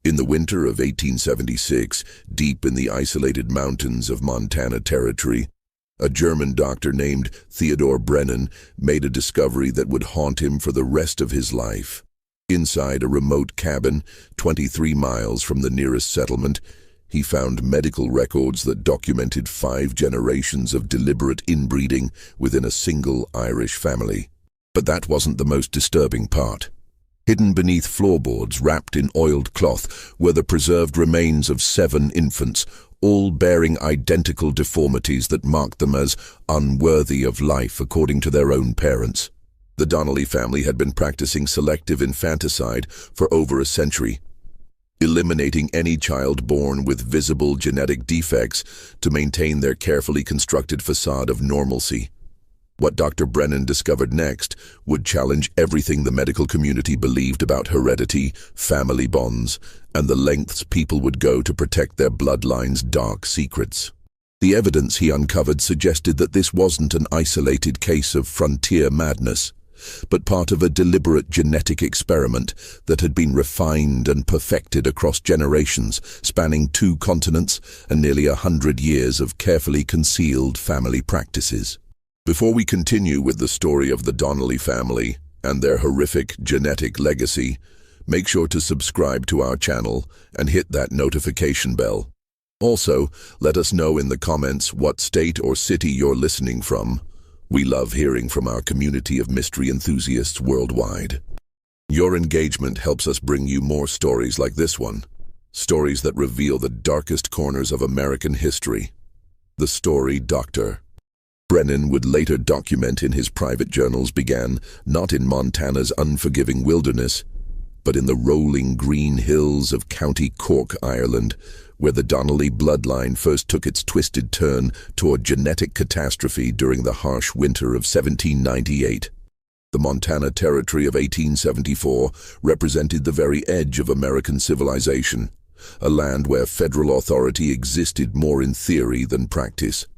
In the winter of 1876, deep in the isolated mountains of Montana Territory, a German doctor named Theodor Brennan made a discovery that would haunt him for the rest of his life. Inside a remote cabin, 23 miles from the nearest settlement, he found medical records that documented 5 generations of deliberate inbreeding within a single Irish family. But that wasn't the most disturbing part. Hidden beneath floorboards wrapped in oiled cloth were the preserved remains of 7 infants, all bearing identical deformities that marked them as unworthy of life according to their own parents. The Donnelly family had been practicing selective infanticide for over a century, eliminating any child born with visible genetic defects to maintain their carefully constructed facade of normalcy. What Dr. Brennan discovered next would challenge everything the medical community believed about heredity, family bonds, and the lengths people would go to protect their bloodline's dark secrets. The evidence he uncovered suggested that this wasn't an isolated case of frontier madness, but part of a deliberate genetic experiment that had been refined and perfected across generations, spanning 2 continents and nearly 100 years of carefully concealed family practices. Before we continue with the story of the Donnelly family and their horrific genetic legacy, make sure to subscribe to our channel and hit that notification bell. Also, let us know in the comments what state or city you're listening from. We love hearing from our community of mystery enthusiasts worldwide. Your engagement helps us bring you more stories like this one, stories that reveal the darkest corners of American history. The story Dr. Brennan would later document in his private journals began not in Montana's unforgiving wilderness, but in the rolling green hills of County Cork, Ireland, where the Donnelly bloodline first took its twisted turn toward genetic catastrophe during the harsh winter of 1798. The Montana Territory of 1874 represented the very edge of American civilization, a land where federal authority existed more in theory than practice.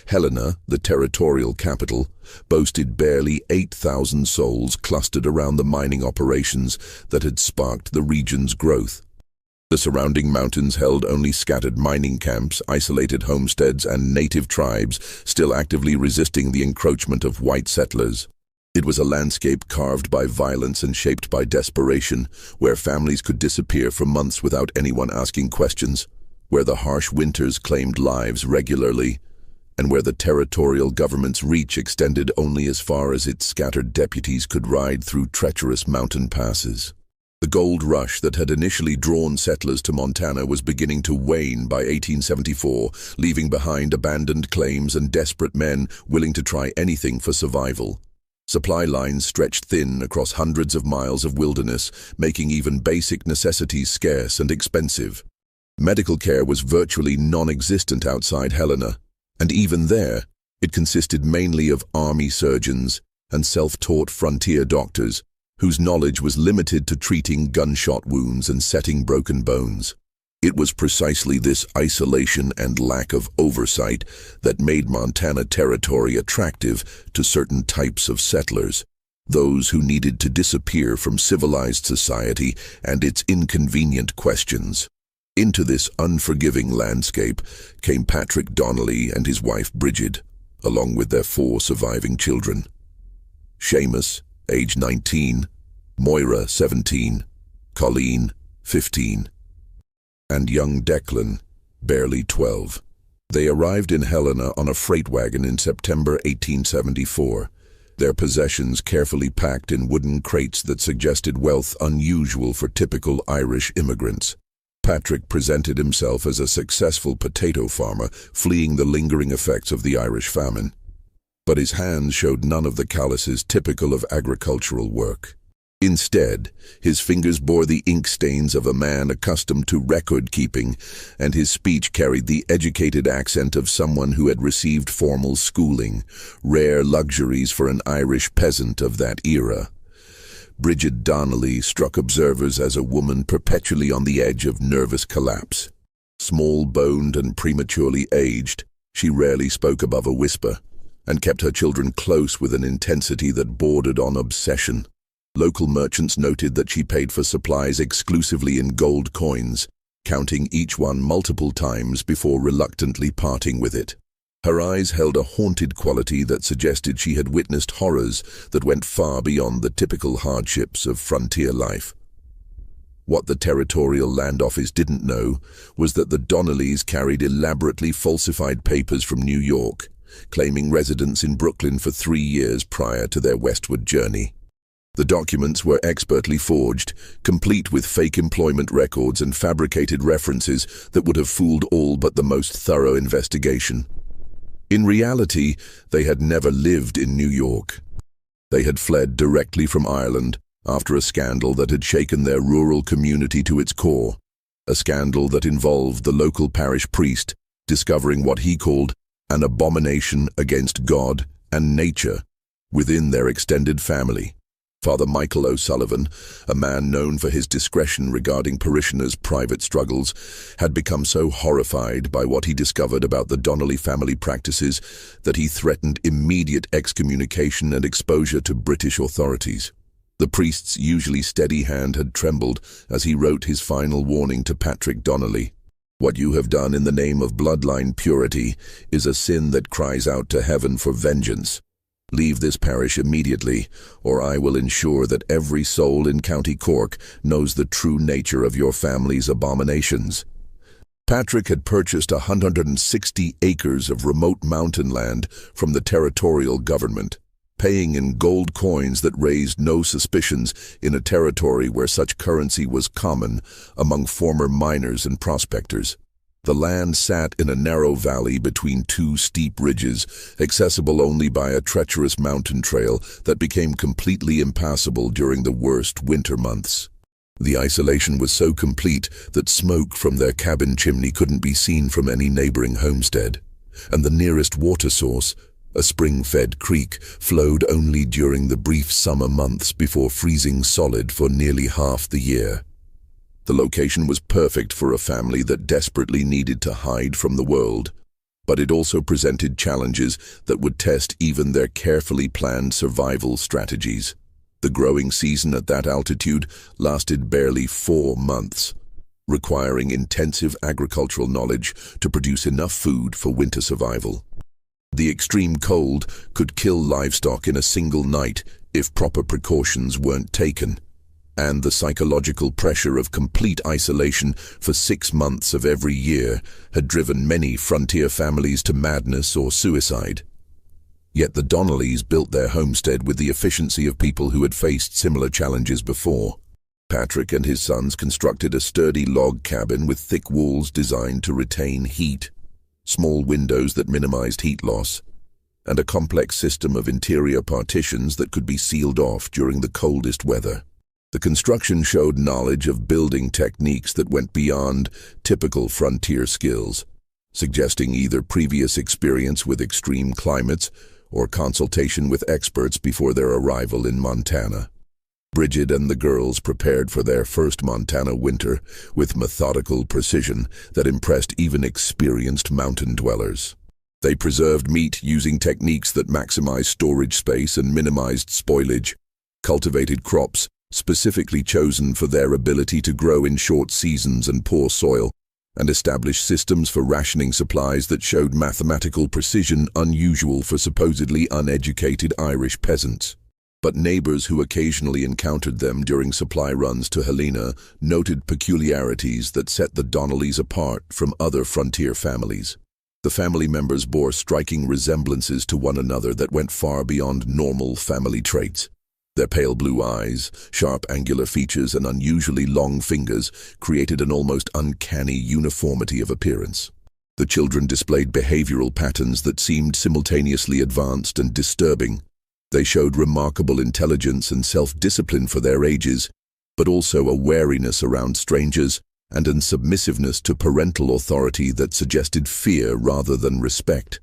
Helena, the territorial capital, boasted barely 8,000 souls clustered around the mining operations that had sparked the region's growth. The surrounding mountains held only scattered mining camps, isolated homesteads, and native tribes still actively resisting the encroachment of white settlers. It was a landscape carved by violence and shaped by desperation, where families could disappear for months without anyone asking questions, where the harsh winters claimed lives regularly, and where the territorial government's reach extended only as far as its scattered deputies could ride through treacherous mountain passes. The gold rush that had initially drawn settlers to Montana was beginning to wane by 1874, leaving behind abandoned claims and desperate men willing to try anything for survival. Supply lines stretched thin across hundreds of miles of wilderness, making even basic necessities scarce and expensive. Medical care was virtually non-existent outside Helena, and even there, it consisted mainly of army surgeons and self-taught frontier doctors whose knowledge was limited to treating gunshot wounds and setting broken bones. It was precisely this isolation and lack of oversight that made Montana Territory attractive to certain types of settlers, those who needed to disappear from civilized society and its inconvenient questions. Into this unforgiving landscape came Patrick Donnelly and his wife Bridget, along with their 4 surviving children. Seamus, age 19, Moira, 17, Colleen, 15, and young Declan, barely 12. They arrived in Helena on a freight wagon in September 1874, their possessions carefully packed in wooden crates that suggested wealth unusual for typical Irish immigrants. Patrick presented himself as a successful potato farmer fleeing the lingering effects of the Irish famine. But his hands showed none of the calluses typical of agricultural work. Instead, his fingers bore the ink stains of a man accustomed to record-keeping, and his speech carried the educated accent of someone who had received formal schooling, rare luxuries for an Irish peasant of that era. Bridget Donnelly struck observers as a woman perpetually on the edge of nervous collapse. Small-boned and prematurely aged, she rarely spoke above a whisper, and kept her children close with an intensity that bordered on obsession. Local merchants noted that she paid for supplies exclusively in gold coins, counting each one multiple times before reluctantly parting with it. Her eyes held a haunted quality that suggested she had witnessed horrors that went far beyond the typical hardships of frontier life. What the Territorial Land Office didn't know was that the Donnellys carried elaborately falsified papers from New York, claiming residence in Brooklyn for 3 years prior to their westward journey. The documents were expertly forged, complete with fake employment records and fabricated references that would have fooled all but the most thorough investigation. In reality, they had never lived in New York. They had fled directly from Ireland after a scandal that had shaken their rural community to its core, a scandal that involved the local parish priest discovering what he called an abomination against God and nature within their extended family. Father Michael O'Sullivan, a man known for his discretion regarding parishioners' private struggles, had become so horrified by what he discovered about the Donnelly family practices that he threatened immediate excommunication and exposure to British authorities. The priest's usually steady hand had trembled as he wrote his final warning to Patrick Donnelly. "What you have done in the name of bloodline purity is a sin that cries out to heaven for vengeance. Leave this parish immediately, or I will ensure that every soul in County Cork knows the true nature of your family's abominations." Patrick had purchased 160 acres of remote mountain land from the territorial government, paying in gold coins that raised no suspicions in a territory where such currency was common among former miners and prospectors. The land sat in a narrow valley between 2 steep ridges, accessible only by a treacherous mountain trail that became completely impassable during the worst winter months. The isolation was so complete that smoke from their cabin chimney couldn't be seen from any neighboring homestead, and the nearest water source, a spring-fed creek, flowed only during the brief summer months before freezing solid for nearly half the year. The location was perfect for a family that desperately needed to hide from the world, but it also presented challenges that would test even their carefully planned survival strategies. The growing season at that altitude lasted barely 4 months, requiring intensive agricultural knowledge to produce enough food for winter survival. The extreme cold could kill livestock in a single night if proper precautions weren't taken, and the psychological pressure of complete isolation for 6 months of every year had driven many frontier families to madness or suicide. Yet the Donnellys built their homestead with the efficiency of people who had faced similar challenges before. Patrick and his sons constructed a sturdy log cabin with thick walls designed to retain heat, small windows that minimized heat loss, and a complex system of interior partitions that could be sealed off during the coldest weather. The construction showed knowledge of building techniques that went beyond typical frontier skills, suggesting either previous experience with extreme climates or consultation with experts before their arrival in Montana. Bridget and the girls prepared for their first Montana winter with methodical precision that impressed even experienced mountain dwellers. They preserved meat using techniques that maximized storage space and minimized spoilage, cultivated crops specifically chosen for their ability to grow in short seasons and poor soil, and established systems for rationing supplies that showed mathematical precision unusual for supposedly uneducated Irish peasants. But neighbors who occasionally encountered them during supply runs to Helena noted peculiarities that set the Donnellys apart from other frontier families. The family members bore striking resemblances to one another that went far beyond normal family traits. Their pale blue eyes, sharp angular features, and unusually long fingers created an almost uncanny uniformity of appearance. The children displayed behavioral patterns that seemed simultaneously advanced and disturbing. They showed remarkable intelligence and self-discipline for their ages, but also a wariness around strangers and a submissiveness to parental authority that suggested fear rather than respect.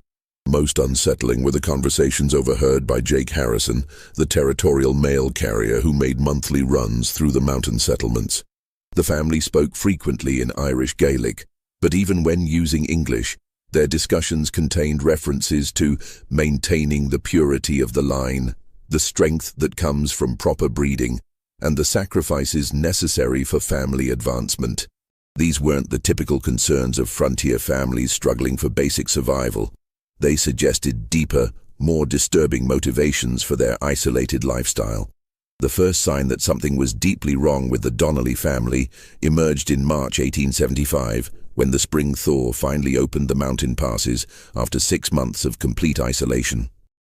Most unsettling were the conversations overheard by Jake Harrison, the territorial mail carrier who made monthly runs through the mountain settlements. The family spoke frequently in Irish Gaelic, but even when using English, their discussions contained references to maintaining the purity of the line, the strength that comes from proper breeding, and the sacrifices necessary for family advancement. These weren't the typical concerns of frontier families struggling for basic survival. They suggested deeper, more disturbing motivations for their isolated lifestyle. The first sign that something was deeply wrong with the Donnelly family emerged in March 1875, when the spring thaw finally opened the mountain passes after 6 months of complete isolation.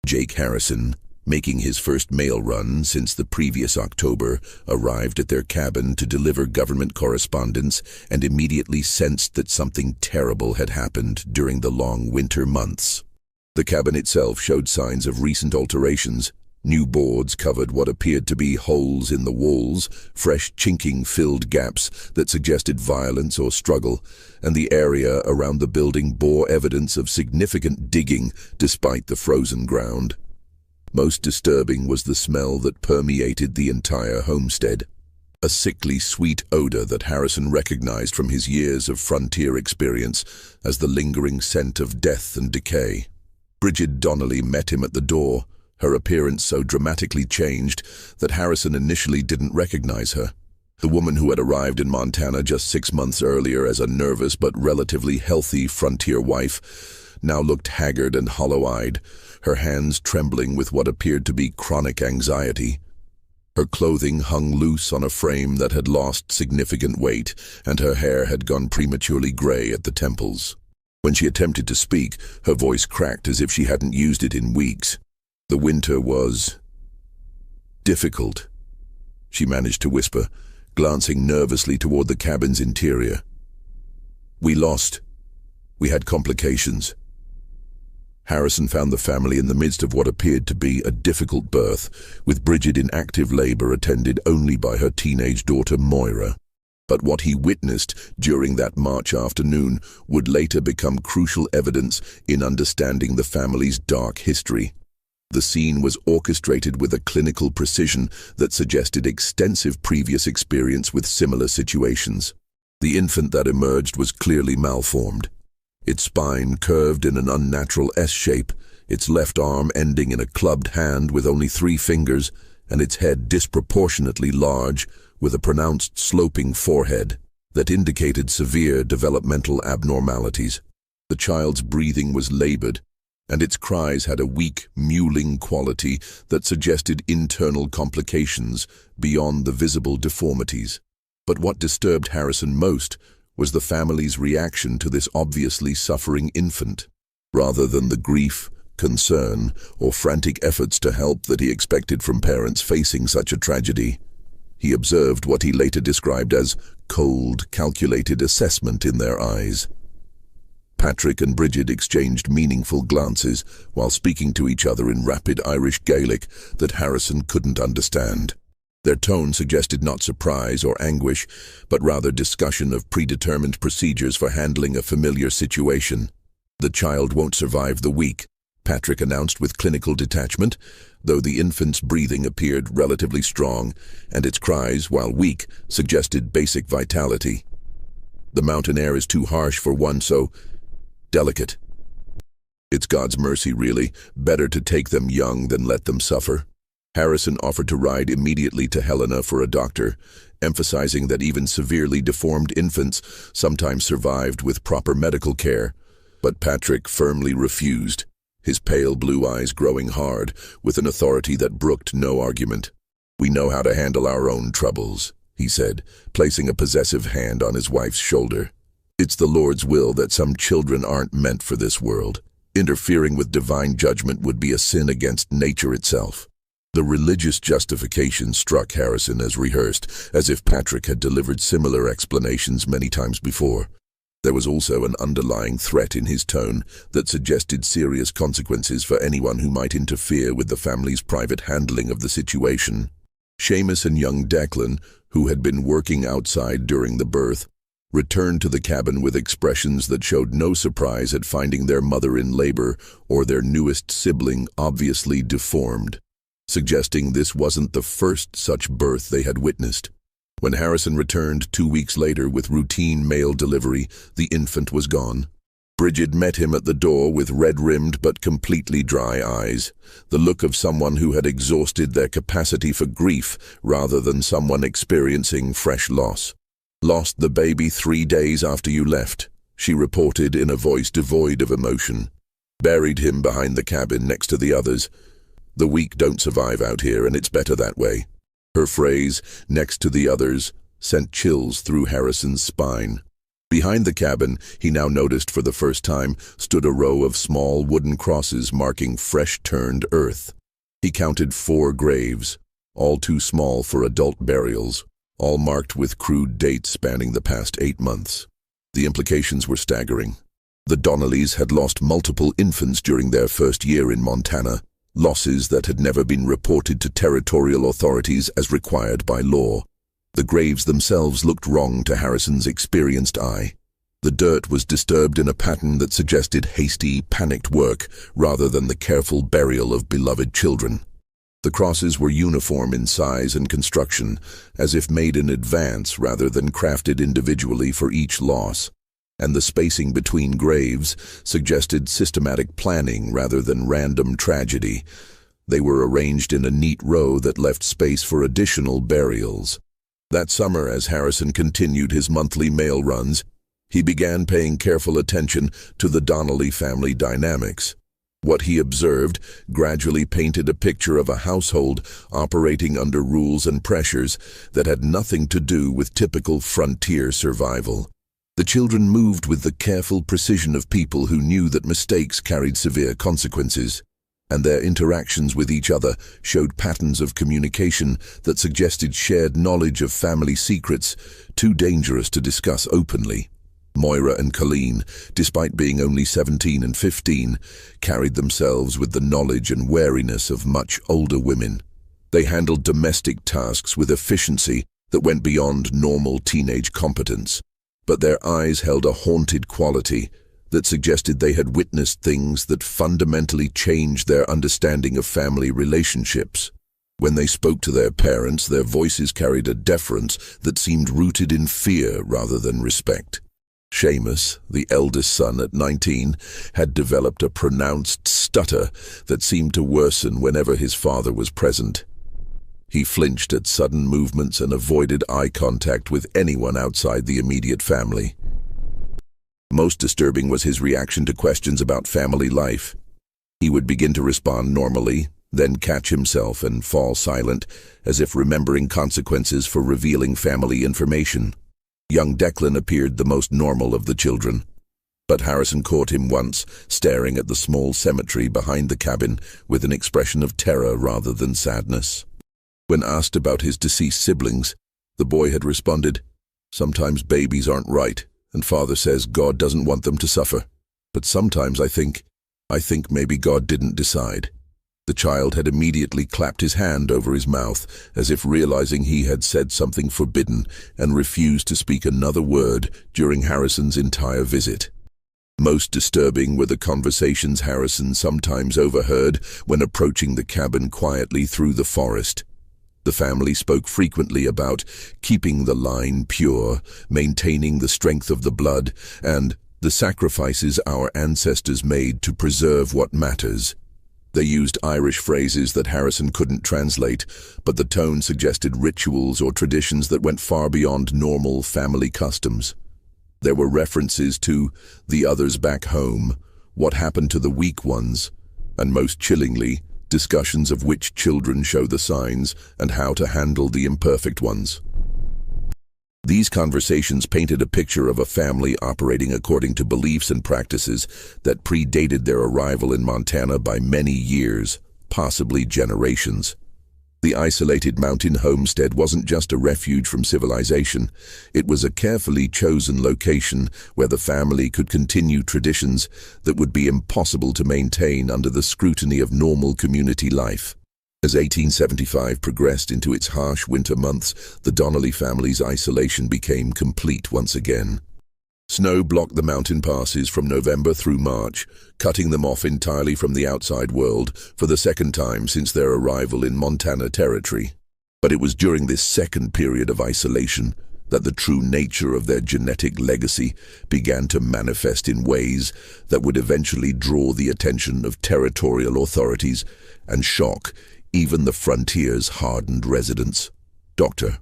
Jake Harrison, making his first mail run since the previous October, arrived at their cabin to deliver government correspondence and immediately sensed that something terrible had happened during the long winter months. The cabin itself showed signs of recent alterations. New boards covered what appeared to be holes in the walls, fresh chinking filled gaps that suggested violence or struggle, and the area around the building bore evidence of significant digging despite the frozen ground. Most disturbing was the smell that permeated the entire homestead. A sickly sweet odor that Harrison recognized from his years of frontier experience as the lingering scent of death and decay. Bridget Donnelly met him at the door, her appearance so dramatically changed that Harrison initially didn't recognize her. The woman who had arrived in Montana just 6 months earlier as a nervous but relatively healthy frontier wife now looked haggard and hollow-eyed, her hands trembling with what appeared to be chronic anxiety. Her clothing hung loose on a frame that had lost significant weight, and her hair had gone prematurely gray at the temples. When she attempted to speak, her voice cracked as if she hadn't used it in weeks. The winter was difficult, she managed to whisper, glancing nervously toward the cabin's interior. We had complications. Harrison found the family in the midst of what appeared to be a difficult birth, with Bridget in active labor attended only by her teenage daughter Moira. But what he witnessed during that March afternoon would later become crucial evidence in understanding the family's dark history. The scene was orchestrated with a clinical precision that suggested extensive previous experience with similar situations. The infant that emerged was clearly malformed. Its spine curved in an unnatural S-shape, its left arm ending in a clubbed hand with only 3 fingers, and its head disproportionately large, with a pronounced sloping forehead that indicated severe developmental abnormalities. The child's breathing was labored, and its cries had a weak, mewling quality that suggested internal complications beyond the visible deformities. But what disturbed Harrison most was the family's reaction to this obviously suffering infant. Rather than the grief, concern, or frantic efforts to help that he expected from parents facing such a tragedy, he observed what he later described as cold, calculated assessment in their eyes. Patrick and Bridget exchanged meaningful glances while speaking to each other in rapid Irish Gaelic that Harrison couldn't understand. Their tone suggested not surprise or anguish, but rather discussion of predetermined procedures for handling a familiar situation. "The child won't survive the week," Patrick announced with clinical detachment, though the infant's breathing appeared relatively strong, and its cries, while weak, suggested basic vitality. "The mountain air is too harsh for one so delicate. It's God's mercy, really. Better to take them young than let them suffer." Harrison offered to ride immediately to Helena for a doctor, emphasizing that even severely deformed infants sometimes survived with proper medical care. But Patrick firmly refused, his pale blue eyes growing hard, with an authority that brooked no argument. "We know how to handle our own troubles," he said, placing a possessive hand on his wife's shoulder. "It's the Lord's will that some children aren't meant for this world. Interfering with divine judgment would be a sin against nature itself." The religious justification struck Harrison as rehearsed, as if Patrick had delivered similar explanations many times before. There was also an underlying threat in his tone that suggested serious consequences for anyone who might interfere with the family's private handling of the situation. Seamus and young Declan, who had been working outside during the birth, returned to the cabin with expressions that showed no surprise at finding their mother in labor or their newest sibling obviously deformed, suggesting this wasn't the first such birth they had witnessed. When Harrison returned 2 weeks later with routine mail delivery, the infant was gone. Bridget met him at the door with red-rimmed but completely dry eyes, the look of someone who had exhausted their capacity for grief rather than someone experiencing fresh loss. "Lost the baby 3 days after you left," she reported in a voice devoid of emotion. "Buried him behind the cabin next to the others. The weak don't survive out here, and it's better that way." Her phrase, "next to the others," sent chills through Harrison's spine. Behind the cabin, he now noticed for the first time, stood a row of small wooden crosses marking fresh-turned earth. He counted 4 graves, all too small for adult burials, all marked with crude dates spanning the past 8 months. The implications were staggering. The Donnellys had lost multiple infants during their first year in Montana, losses that had never been reported to territorial authorities as required by law. The graves themselves looked wrong to Harrison's experienced eye. The dirt was disturbed in a pattern that suggested hasty, panicked work rather than the careful burial of beloved children. The crosses were uniform in size and construction, as if made in advance rather than crafted individually for each loss, and the spacing between graves suggested systematic planning rather than random tragedy. They were arranged in a neat row that left space for additional burials. That summer, as Harrison continued his monthly mail runs, he began paying careful attention to the Donnelly family dynamics. What he observed gradually painted a picture of a household operating under rules and pressures that had nothing to do with typical frontier survival. The children moved with the careful precision of people who knew that mistakes carried severe consequences, and their interactions with each other showed patterns of communication that suggested shared knowledge of family secrets too dangerous to discuss openly. Moira and Colleen, despite being only 17 and 15, carried themselves with the knowledge and wariness of much older women. They handled domestic tasks with efficiency that went beyond normal teenage competence, but their eyes held a haunted quality that suggested they had witnessed things that fundamentally changed their understanding of family relationships. When they spoke to their parents, their voices carried a deference that seemed rooted in fear rather than respect. Seamus, the eldest son at 19, had developed a pronounced stutter that seemed to worsen whenever his father was present. He flinched at sudden movements and avoided eye contact with anyone outside the immediate family. Most disturbing was his reaction to questions about family life. He would begin to respond normally, then catch himself and fall silent, as if remembering consequences for revealing family information. Young Declan appeared the most normal of the children, but Harrison caught him once, staring at the small cemetery behind the cabin with an expression of terror rather than sadness. When asked about his deceased siblings, the boy had responded, "Sometimes babies aren't right, and Father says God doesn't want them to suffer. But sometimes I think maybe God didn't decide." The child had immediately clapped his hand over his mouth, as if realizing he had said something forbidden, and refused to speak another word during Harrison's entire visit. Most disturbing were the conversations Harrison sometimes overheard when approaching the cabin quietly through the forest. The family spoke frequently about keeping the line pure, maintaining the strength of the blood, and the sacrifices our ancestors made to preserve what matters. They used Irish phrases that Harrison couldn't translate, but the tone suggested rituals or traditions that went far beyond normal family customs. There were references to the others back home, what happened to the weak ones, and most chillingly, discussions of which children show the signs and how to handle the imperfect ones. These conversations painted a picture of a family operating according to beliefs and practices that predated their arrival in Montana by many years, possibly generations. The isolated mountain homestead wasn't just a refuge from civilization. It was a carefully chosen location where the family could continue traditions that would be impossible to maintain under the scrutiny of normal community life. As 1875 progressed into its harsh winter months, the Donnelly family's isolation became complete once again. Snow blocked the mountain passes from November through March, cutting them off entirely from the outside world for the second time since their arrival in Montana territory. But it was during this second period of isolation that the true nature of their genetic legacy began to manifest in ways that would eventually draw the attention of territorial authorities and shock even the frontier's hardened residents. Dr.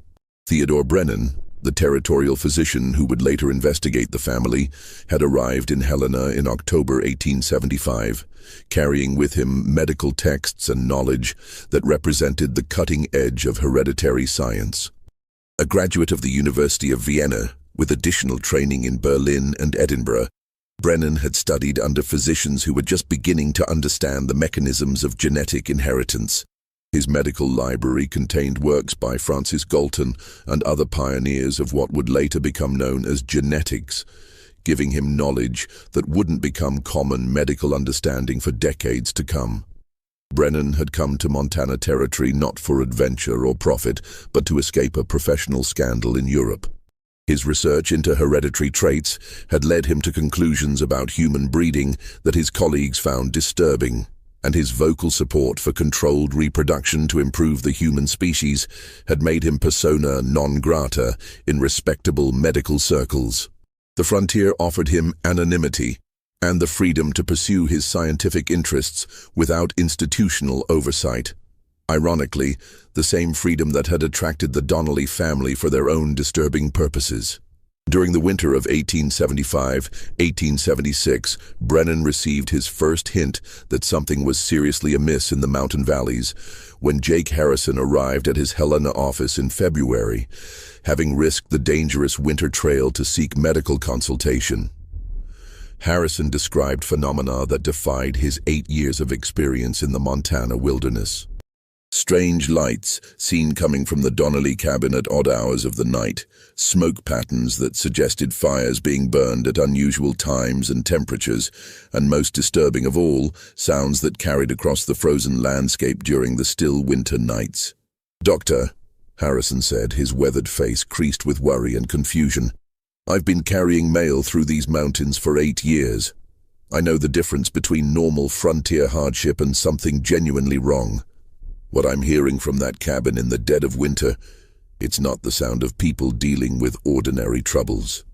Theodore Brennan, the territorial physician who would later investigate the family, had arrived in Helena in October 1875, carrying with him medical texts and knowledge that represented the cutting edge of hereditary science. A graduate of the University of Vienna, with additional training in Berlin and Edinburgh, Brennan had studied under physicians who were just beginning to understand the mechanisms of genetic inheritance. His medical library contained works by Francis Galton and other pioneers of what would later become known as genetics, giving him knowledge that wouldn't become common medical understanding for decades to come. Brennan had come to Montana Territory not for adventure or profit, but to escape a professional scandal in Europe. His research into hereditary traits had led him to conclusions about human breeding that his colleagues found disturbing, and his vocal support for controlled reproduction to improve the human species had made him persona non grata in respectable medical circles. The frontier offered him anonymity and the freedom to pursue his scientific interests without institutional oversight. Ironically, the same freedom that had attracted the Donnelly family for their own disturbing purposes. During the winter of 1875-1876, Brennan received his first hint that something was seriously amiss in the mountain valleys when Jake Harrison arrived at his Helena office in February, having risked the dangerous winter trail to seek medical consultation. Harrison described phenomena that defied his 8 years of experience in the Montana wilderness. Strange lights seen coming from the Donnelly cabin at odd hours of the night, smoke patterns that suggested fires being burned at unusual times and temperatures, and most disturbing of all, sounds that carried across the frozen landscape during the still winter nights. "Doctor," Harrison said, his weathered face creased with worry and confusion, "I've been carrying mail through these mountains for 8 years. I know the difference between normal frontier hardship and something genuinely wrong. What I'm hearing from that cabin in the dead of winter, it's not the sound of people dealing with ordinary troubles.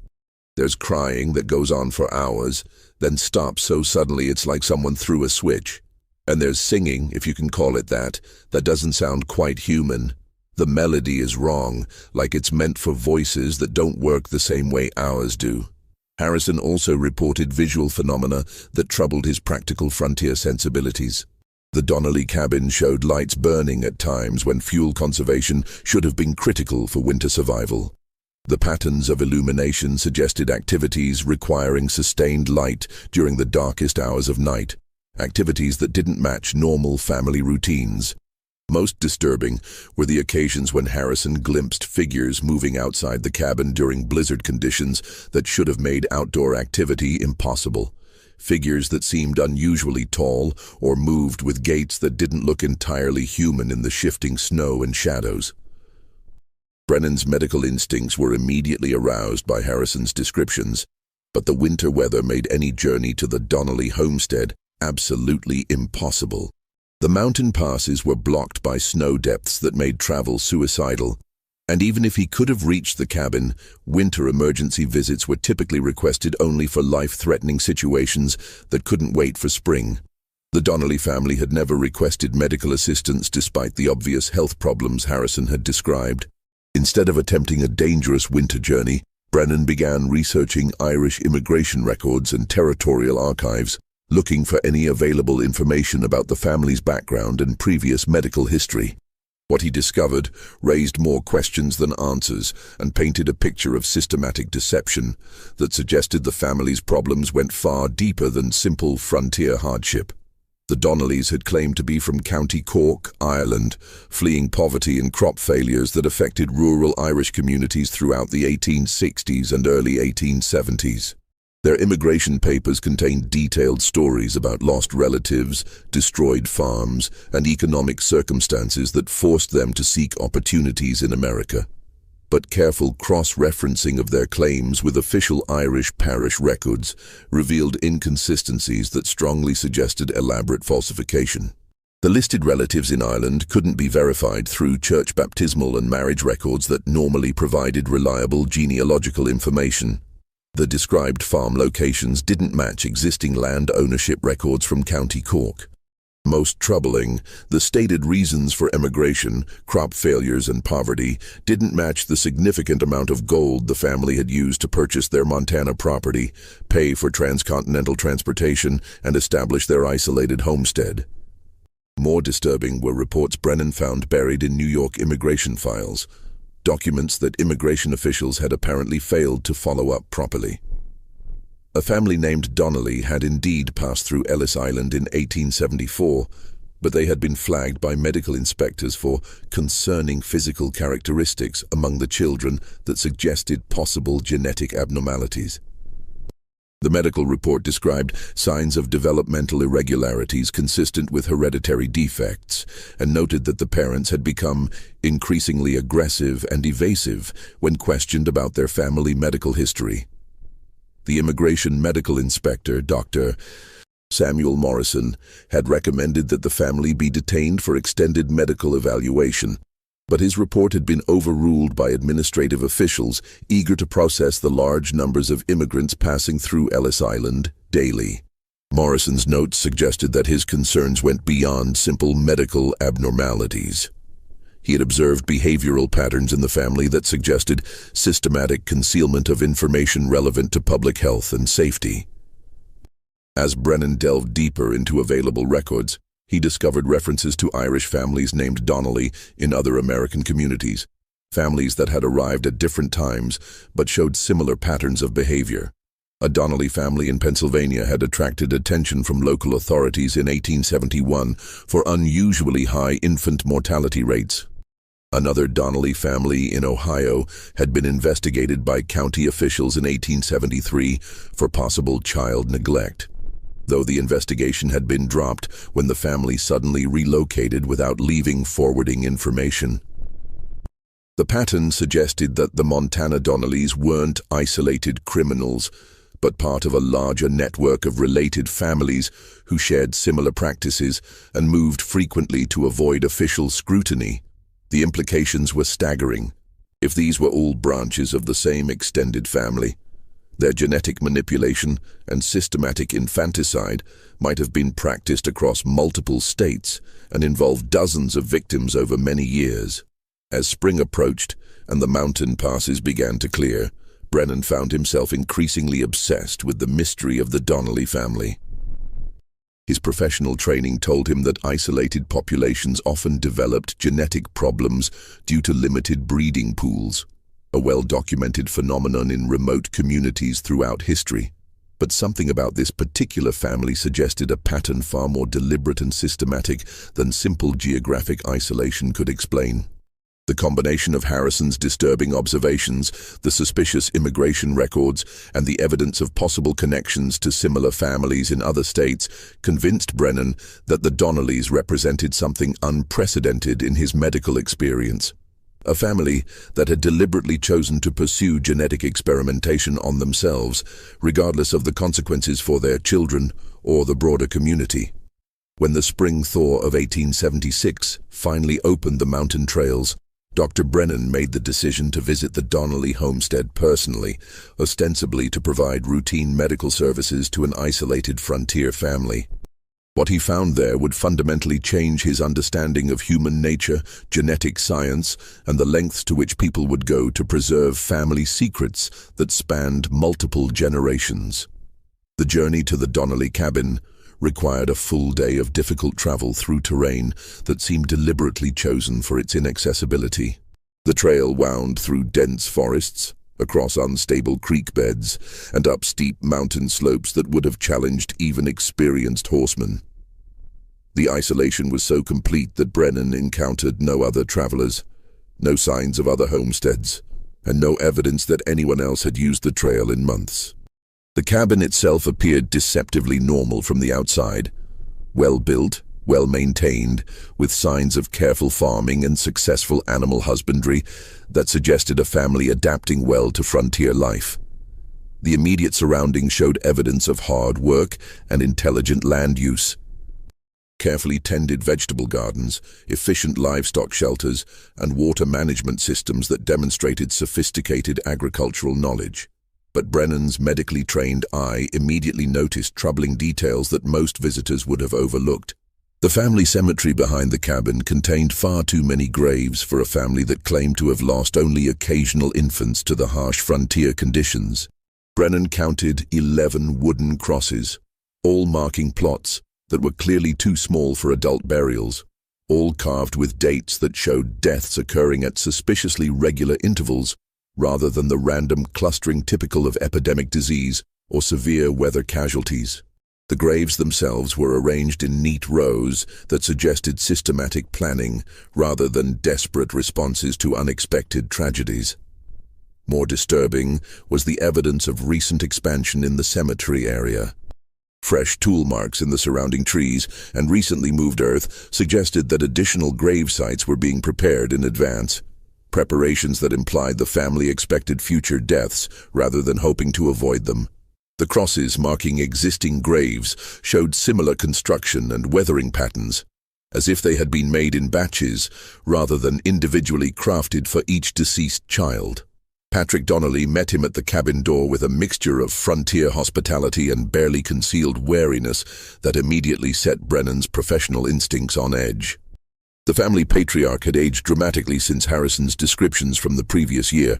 There's crying that goes on for hours, then stops so suddenly it's like someone threw a switch. And there's singing, if you can call it that doesn't sound quite human. The melody is wrong, like it's meant for voices that don't work the same way ours do." Harrison also reported visual phenomena that troubled his practical frontier sensibilities. The Donnelly cabin showed lights burning at times when fuel conservation should have been critical for winter survival. The patterns of illumination suggested activities requiring sustained light during the darkest hours of night, activities that didn't match normal family routines. Most disturbing were the occasions when Harrison glimpsed figures moving outside the cabin during blizzard conditions that should have made outdoor activity impossible. Figures that seemed unusually tall or moved with gaits that didn't look entirely human in the shifting snow and shadows. Brennan's medical instincts were immediately aroused by Harrison's descriptions, but the winter weather made any journey to the Donnelly homestead absolutely impossible. The mountain passes were blocked by snow depths that made travel suicidal, and even if he could have reached the cabin, winter emergency visits were typically requested only for life-threatening situations that couldn't wait for spring. The Donnelly family had never requested medical assistance despite the obvious health problems Harrison had described. Instead of attempting a dangerous winter journey, Brennan began researching Irish immigration records and territorial archives, looking for any available information about the family's background and previous medical history. What he discovered raised more questions than answers and painted a picture of systematic deception that suggested the family's problems went far deeper than simple frontier hardship. The Donnellys had claimed to be from County Cork, Ireland, fleeing poverty and crop failures that affected rural Irish communities throughout the 1860s and early 1870s. Their immigration papers contained detailed stories about lost relatives, destroyed farms, and economic circumstances that forced them to seek opportunities in America. But careful cross-referencing of their claims with official Irish parish records revealed inconsistencies that strongly suggested elaborate falsification. The listed relatives in Ireland couldn't be verified through church baptismal and marriage records that normally provided reliable genealogical information. The described farm locations didn't match existing land ownership records from County Cork. Most troubling, the stated reasons for emigration, crop failures and poverty, didn't match the significant amount of gold the family had used to purchase their Montana property, pay for transcontinental transportation, and establish their isolated homestead. More disturbing were reports Brennan found buried in New York immigration files, documents that immigration officials had apparently failed to follow up properly. A family named Donnelly had indeed passed through Ellis Island in 1874, but they had been flagged by medical inspectors for concerning physical characteristics among the children that suggested possible genetic abnormalities. The medical report described signs of developmental irregularities consistent with hereditary defects and noted that the parents had become increasingly aggressive and evasive when questioned about their family medical history. The immigration medical inspector, Dr. Samuel Morrison, had recommended that the family be detained for extended medical evaluation, but his report had been overruled by administrative officials eager to process the large numbers of immigrants passing through Ellis Island daily. Morrison's notes suggested that his concerns went beyond simple medical abnormalities. He had observed behavioral patterns in the family that suggested systematic concealment of information relevant to public health and safety. As Brennan delved deeper into available records, he discovered references to Irish families named Donnelly in other American communities, families that had arrived at different times but showed similar patterns of behavior. A Donnelly family in Pennsylvania had attracted attention from local authorities in 1871 for unusually high infant mortality rates. Another Donnelly family in Ohio had been investigated by county officials in 1873 for possible child neglect, though the investigation had been dropped when the family suddenly relocated without leaving forwarding information. The pattern suggested that the Montana Donnellys weren't isolated criminals, but part of a larger network of related families who shared similar practices and moved frequently to avoid official scrutiny. The implications were staggering. If these were all branches of the same extended family, their genetic manipulation and systematic infanticide might have been practiced across multiple states and involved dozens of victims over many years. As spring approached and the mountain passes began to clear, Brennan found himself increasingly obsessed with the mystery of the Donnelly family. His professional training told him that isolated populations often developed genetic problems due to limited breeding pools, a well-documented phenomenon in remote communities throughout history. But something about this particular family suggested a pattern far more deliberate and systematic than simple geographic isolation could explain. The combination of Harrison's disturbing observations, the suspicious immigration records, and the evidence of possible connections to similar families in other states convinced Brennan that the Donnellys represented something unprecedented in his medical experience. A family that had deliberately chosen to pursue genetic experimentation on themselves, regardless of the consequences for their children or the broader community. When the spring thaw of 1876 finally opened the mountain trails, Dr. Brennan made the decision to visit the Donnelly homestead personally, ostensibly to provide routine medical services to an isolated frontier family. What he found there would fundamentally change his understanding of human nature, genetic science, and the lengths to which people would go to preserve family secrets that spanned multiple generations. The journey to the Donnelly cabin required a full day of difficult travel through terrain that seemed deliberately chosen for its inaccessibility. The trail wound through dense forests, across unstable creek beds, and up steep mountain slopes that would have challenged even experienced horsemen. The isolation was so complete that Brennan encountered no other travelers, no signs of other homesteads, and no evidence that anyone else had used the trail in months. The cabin itself appeared deceptively normal from the outside, well-built, well-maintained, with signs of careful farming and successful animal husbandry that suggested a family adapting well to frontier life. The immediate surroundings showed evidence of hard work and intelligent land use. carefully tended vegetable gardens, efficient livestock shelters, and water management systems that demonstrated sophisticated agricultural knowledge. But Brennan's medically trained eye immediately noticed troubling details that most visitors would have overlooked. The family cemetery behind the cabin contained far too many graves for a family that claimed to have lost only occasional infants to the harsh frontier conditions. Brennan counted 11 wooden crosses, all marking plots that were clearly too small for adult burials, all carved with dates that showed deaths occurring at suspiciously regular intervals, rather than the random clustering typical of epidemic disease or severe weather casualties. The graves themselves were arranged in neat rows that suggested systematic planning rather than desperate responses to unexpected tragedies. More disturbing was the evidence of recent expansion in the cemetery area. Fresh tool marks in the surrounding trees and recently moved earth suggested that additional grave sites were being prepared in advance, preparations that implied the family expected future deaths rather than hoping to avoid them. The crosses marking existing graves showed similar construction and weathering patterns, as if they had been made in batches rather than individually crafted for each deceased child. Patrick Donnelly met him at the cabin door with a mixture of frontier hospitality and barely concealed wariness that immediately set Brennan's professional instincts on edge. The family patriarch had aged dramatically since Harrison's descriptions from the previous year.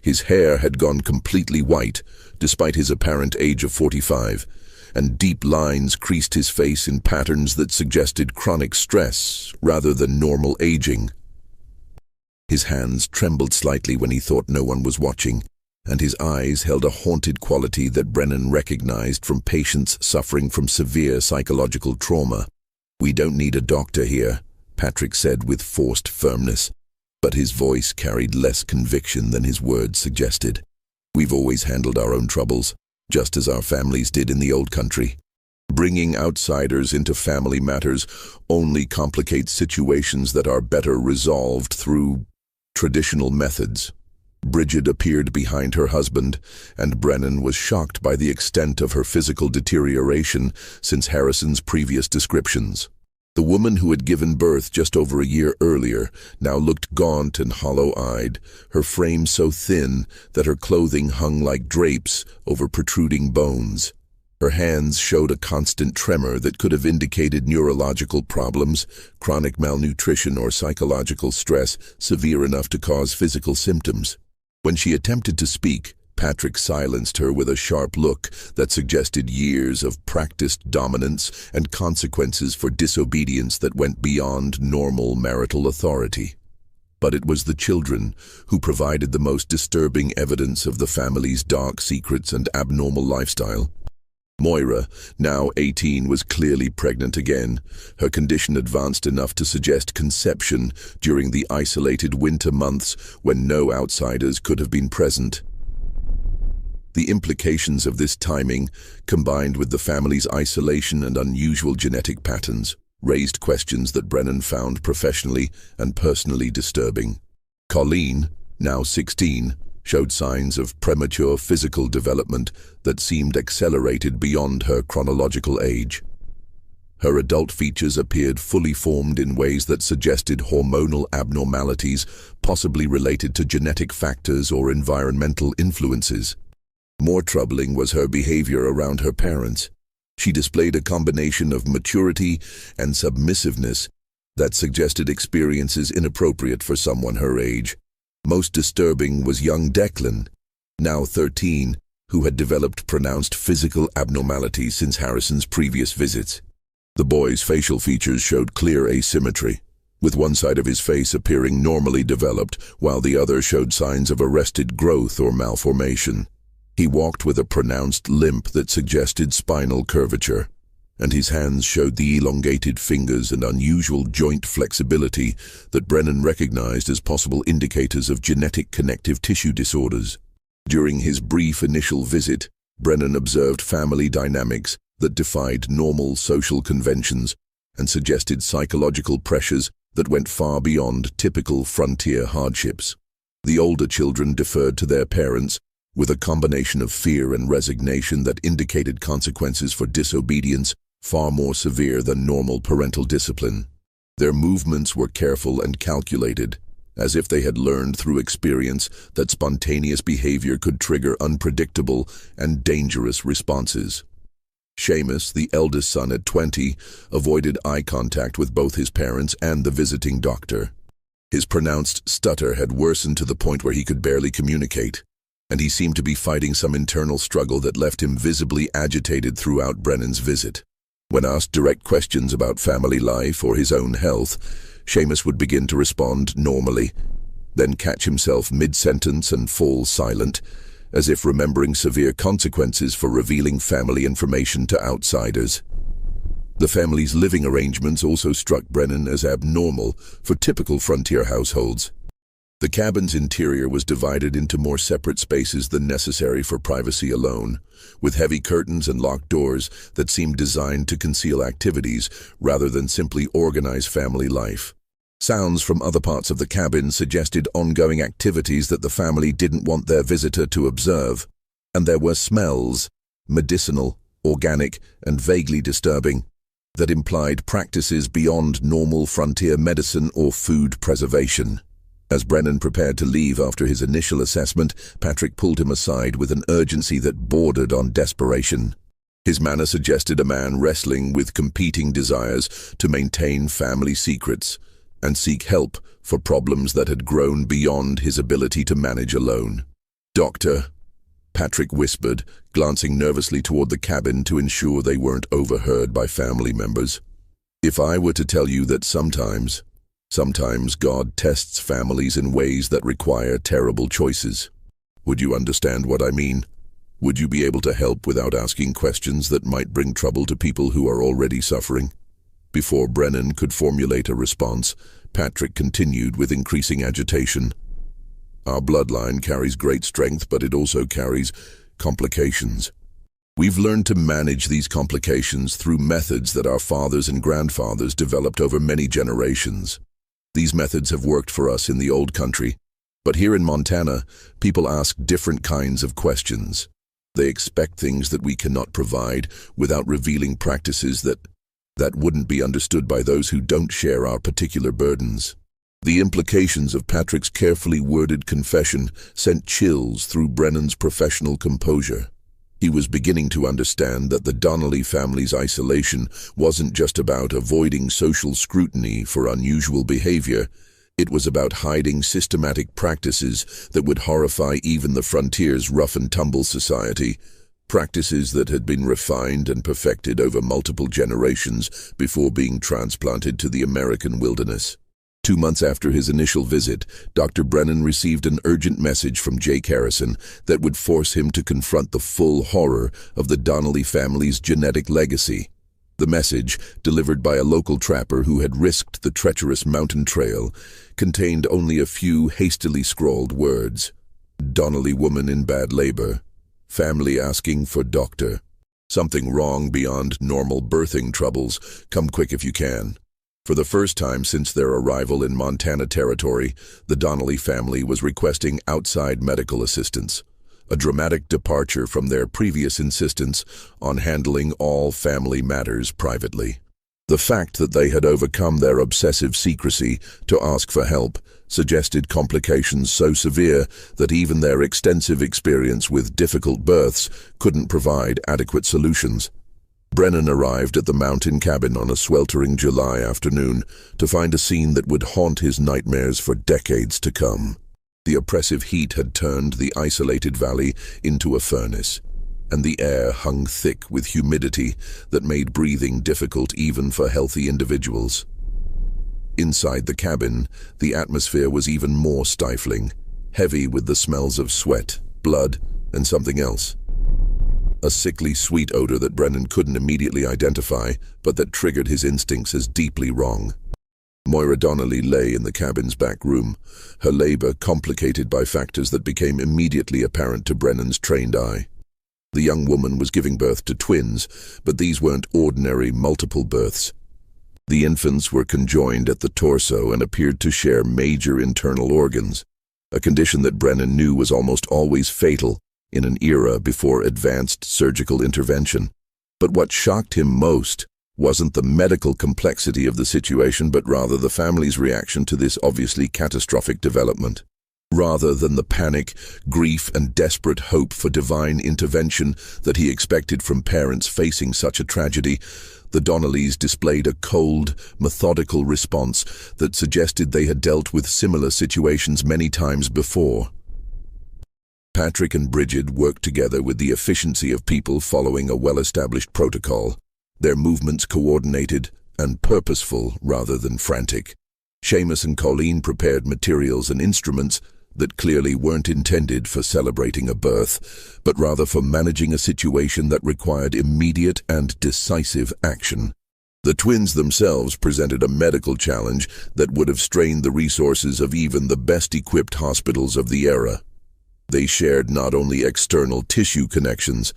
His hair had gone completely white, despite his apparent age of 45, and deep lines creased his face in patterns that suggested chronic stress rather than normal aging. His hands trembled slightly when he thought no one was watching, and his eyes held a haunted quality that Brennan recognized from patients suffering from severe psychological trauma. "We don't need a doctor here," Patrick said with forced firmness, but his voice carried less conviction than his words suggested. "We've always handled our own troubles, just as our families did in the old country. Bringing outsiders into family matters only complicates situations that are better resolved through traditional methods." Bridget appeared behind her husband, and Brennan was shocked by the extent of her physical deterioration since Harrison's previous descriptions. The woman who had given birth just over a year earlier now looked gaunt and hollow-eyed, her frame so thin that her clothing hung like drapes over protruding bones. Her hands showed a constant tremor that could have indicated neurological problems, chronic malnutrition, or psychological stress severe enough to cause physical symptoms. When she attempted to speak, Patrick silenced her with a sharp look that suggested years of practiced dominance and consequences for disobedience that went beyond normal marital authority. But it was the children who provided the most disturbing evidence of the family's dark secrets and abnormal lifestyle. Moira, now 18, was clearly pregnant again. Her condition advanced enough to suggest conception during the isolated winter months when no outsiders could have been present. The implications of this timing, combined with the family's isolation and unusual genetic patterns, raised questions that Brennan found professionally and personally disturbing. Colleen, now 16, showed signs of premature physical development that seemed accelerated beyond her chronological age. Her adult features appeared fully formed in ways that suggested hormonal abnormalities, possibly related to genetic factors or environmental influences. More troubling was her behavior around her parents. She displayed a combination of maturity and submissiveness that suggested experiences inappropriate for someone her age. Most disturbing was young Declan, now 13, who had developed pronounced physical abnormalities since Harrison's previous visits. The boy's facial features showed clear asymmetry, with one side of his face appearing normally developed while the other showed signs of arrested growth or malformation. He walked with a pronounced limp that suggested spinal curvature, and his hands showed the elongated fingers and unusual joint flexibility that Brennan recognized as possible indicators of genetic connective tissue disorders. During his brief initial visit, Brennan observed family dynamics that defied normal social conventions and suggested psychological pressures that went far beyond typical frontier hardships. The older children deferred to their parents, with a combination of fear and resignation that indicated consequences for disobedience far more severe than normal parental discipline. Their movements were careful and calculated, as if they had learned through experience that spontaneous behavior could trigger unpredictable and dangerous responses. Seamus, the eldest son at 20, avoided eye contact with both his parents and the visiting doctor. His pronounced stutter had worsened to the point where he could barely communicate, and he seemed to be fighting some internal struggle that left him visibly agitated throughout Brennan's visit. When asked direct questions about family life or his own health, Seamus would begin to respond normally, then catch himself mid-sentence and fall silent, as if remembering severe consequences for revealing family information to outsiders. The family's living arrangements also struck Brennan as abnormal for typical frontier households. The cabin's interior was divided into more separate spaces than necessary for privacy alone, with heavy curtains and locked doors that seemed designed to conceal activities rather than simply organize family life. Sounds from other parts of the cabin suggested ongoing activities that the family didn't want their visitor to observe, and there were smells, medicinal, organic, and vaguely disturbing, that implied practices beyond normal frontier medicine or food preservation. As Brennan prepared to leave after his initial assessment, Patrick pulled him aside with an urgency that bordered on desperation. His manner suggested a man wrestling with competing desires to maintain family secrets and seek help for problems that had grown beyond his ability to manage alone. "Doctor," Patrick whispered, glancing nervously toward the cabin to ensure they weren't overheard by family members. "If I were to tell you that sometimes God tests families in ways that require terrible choices, would you understand what I mean? Would you be able to help without asking questions that might bring trouble to people who are already suffering?" Before Brennan could formulate a response, Patrick continued with increasing agitation. "Our bloodline carries great strength, but it also carries complications. We've learned to manage these complications through methods that our fathers and grandfathers developed over many generations. These methods have worked for us in the old country, but here in Montana, people ask different kinds of questions. They expect things that we cannot provide without revealing practices that wouldn't be understood by those who don't share our particular burdens." The implications of Patrick's carefully worded confession sent chills through Brennan's professional composure. He was beginning to understand that the Donnelly family's isolation wasn't just about avoiding social scrutiny for unusual behavior. It was about hiding systematic practices that would horrify even the frontier's rough-and-tumble society, practices that had been refined and perfected over multiple generations before being transplanted to the American wilderness. 2 months after his initial visit, Dr. Brennan received an urgent message from Jake Harrison that would force him to confront the full horror of the Donnelly family's genetic legacy. The message, delivered by a local trapper who had risked the treacherous mountain trail, contained only a few hastily scrawled words. "Donnelly woman in bad labor. Family asking for doctor. Something wrong beyond normal birthing troubles. Come quick if you can." For the first time since their arrival in Montana territory, the Donnelly family was requesting outside medical assistance, a dramatic departure from their previous insistence on handling all family matters privately. The fact that they had overcome their obsessive secrecy to ask for help suggested complications so severe that even their extensive experience with difficult births couldn't provide adequate solutions. Brennan arrived at the mountain cabin on a sweltering July afternoon to find a scene that would haunt his nightmares for decades to come. The oppressive heat had turned the isolated valley into a furnace, and the air hung thick with humidity that made breathing difficult even for healthy individuals. Inside the cabin, the atmosphere was even more stifling, heavy with the smells of sweat, blood, and something else. A sickly sweet odor that Brennan couldn't immediately identify, but that triggered his instincts as deeply wrong. Moira Donnelly lay in the cabin's back room, her labor complicated by factors that became immediately apparent to Brennan's trained eye. The young woman was giving birth to twins, but these weren't ordinary multiple births. The infants were conjoined at the torso and appeared to share major internal organs, a condition that Brennan knew was almost always fatal in an era before advanced surgical intervention. But what shocked him most wasn't the medical complexity of the situation, but rather the family's reaction to this obviously catastrophic development. Rather than the panic, grief, and desperate hope for divine intervention that he expected from parents facing such a tragedy, the Donnellys displayed a cold, methodical response that suggested they had dealt with similar situations many times before. Patrick and Bridget worked together with the efficiency of people following a well-established protocol, their movements coordinated and purposeful rather than frantic. Seamus and Colleen prepared materials and instruments that clearly weren't intended for celebrating a birth, but rather for managing a situation that required immediate and decisive action. The twins themselves presented a medical challenge that would have strained the resources of even the best-equipped hospitals of the era. They shared not only external tissue connections,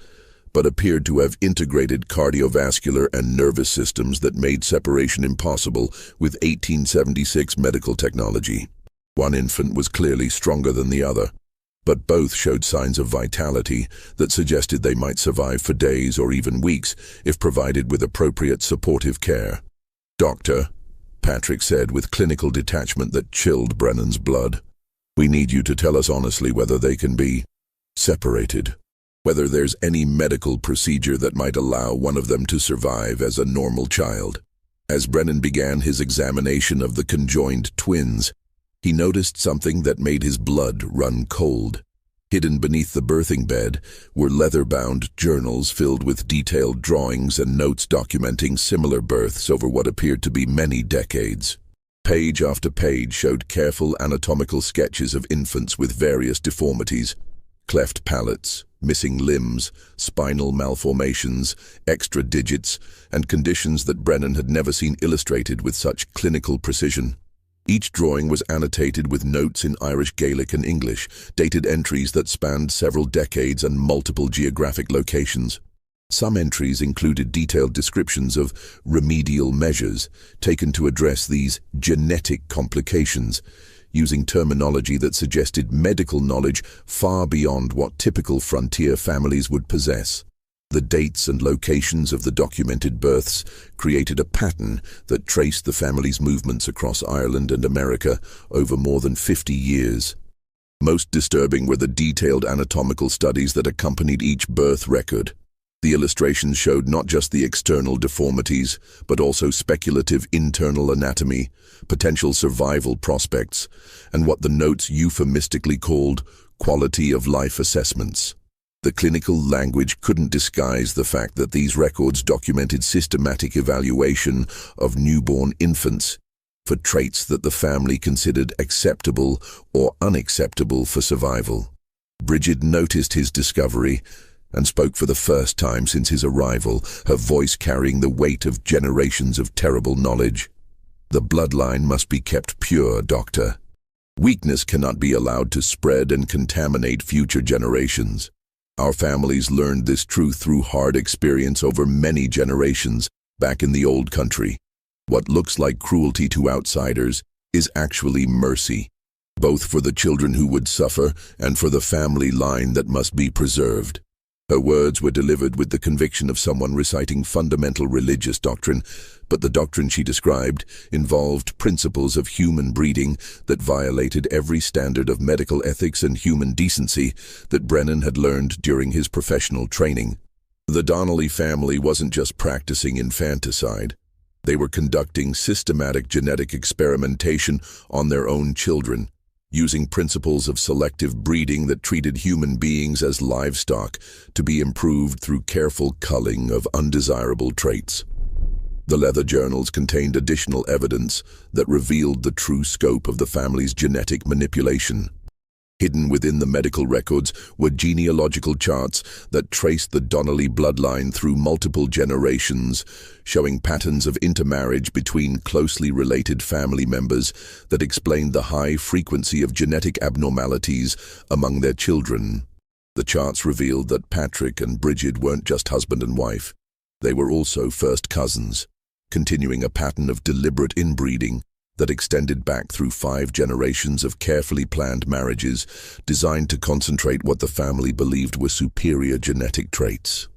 but appeared to have integrated cardiovascular and nervous systems that made separation impossible with 1876 medical technology. One infant was clearly stronger than the other, but both showed signs of vitality that suggested they might survive for days or even weeks if provided with appropriate supportive care. "Doctor," Patrick said with clinical detachment that chilled Brennan's blood, "we need you to tell us honestly whether they can be separated. Whether there's any medical procedure that might allow one of them to survive as a normal child." As Brennan began his examination of the conjoined twins, he noticed something that made his blood run cold. Hidden beneath the birthing bed were leather-bound journals filled with detailed drawings and notes documenting similar births over what appeared to be many decades. Page after page showed careful anatomical sketches of infants with various deformities: cleft palates, missing limbs, spinal malformations, extra digits, and conditions that Brennan had never seen illustrated with such clinical precision. Each drawing was annotated with notes in Irish Gaelic and English, dated entries that spanned several decades and multiple geographic locations. Some entries included detailed descriptions of remedial measures taken to address these genetic complications, using terminology that suggested medical knowledge far beyond what typical frontier families would possess. The dates and locations of the documented births created a pattern that traced the family's movements across Ireland and America over more than 50 years. Most disturbing were the detailed anatomical studies that accompanied each birth record. The illustrations showed not just the external deformities, but also speculative internal anatomy, potential survival prospects, and what the notes euphemistically called quality of life assessments. The clinical language couldn't disguise the fact that these records documented systematic evaluation of newborn infants for traits that the family considered acceptable or unacceptable for survival. Bridget noticed his discovery and spoke for the first time since his arrival, her voice carrying the weight of generations of terrible knowledge. "The bloodline must be kept pure, Doctor. Weakness cannot be allowed to spread and contaminate future generations. Our families learned this truth through hard experience over many generations back in the old country. What looks like cruelty to outsiders is actually mercy, both for the children who would suffer and for the family line that must be preserved." Her words were delivered with the conviction of someone reciting fundamental religious doctrine, but the doctrine she described involved principles of human breeding that violated every standard of medical ethics and human decency that Brennan had learned during his professional training. The Donnelly family wasn't just practicing infanticide. They were conducting systematic genetic experimentation on their own children, using principles of selective breeding that treated human beings as livestock to be improved through careful culling of undesirable traits. The leather journals contained additional evidence that revealed the true scope of the family's genetic manipulation. Hidden within the medical records were genealogical charts that traced the Donnelly bloodline through multiple generations, showing patterns of intermarriage between closely related family members that explained the high frequency of genetic abnormalities among their children. The charts revealed that Patrick and Bridget weren't just husband and wife. They were also first cousins, continuing a pattern of deliberate inbreeding that extended back through 5 generations of carefully planned marriages designed to concentrate what the family believed were superior genetic traits.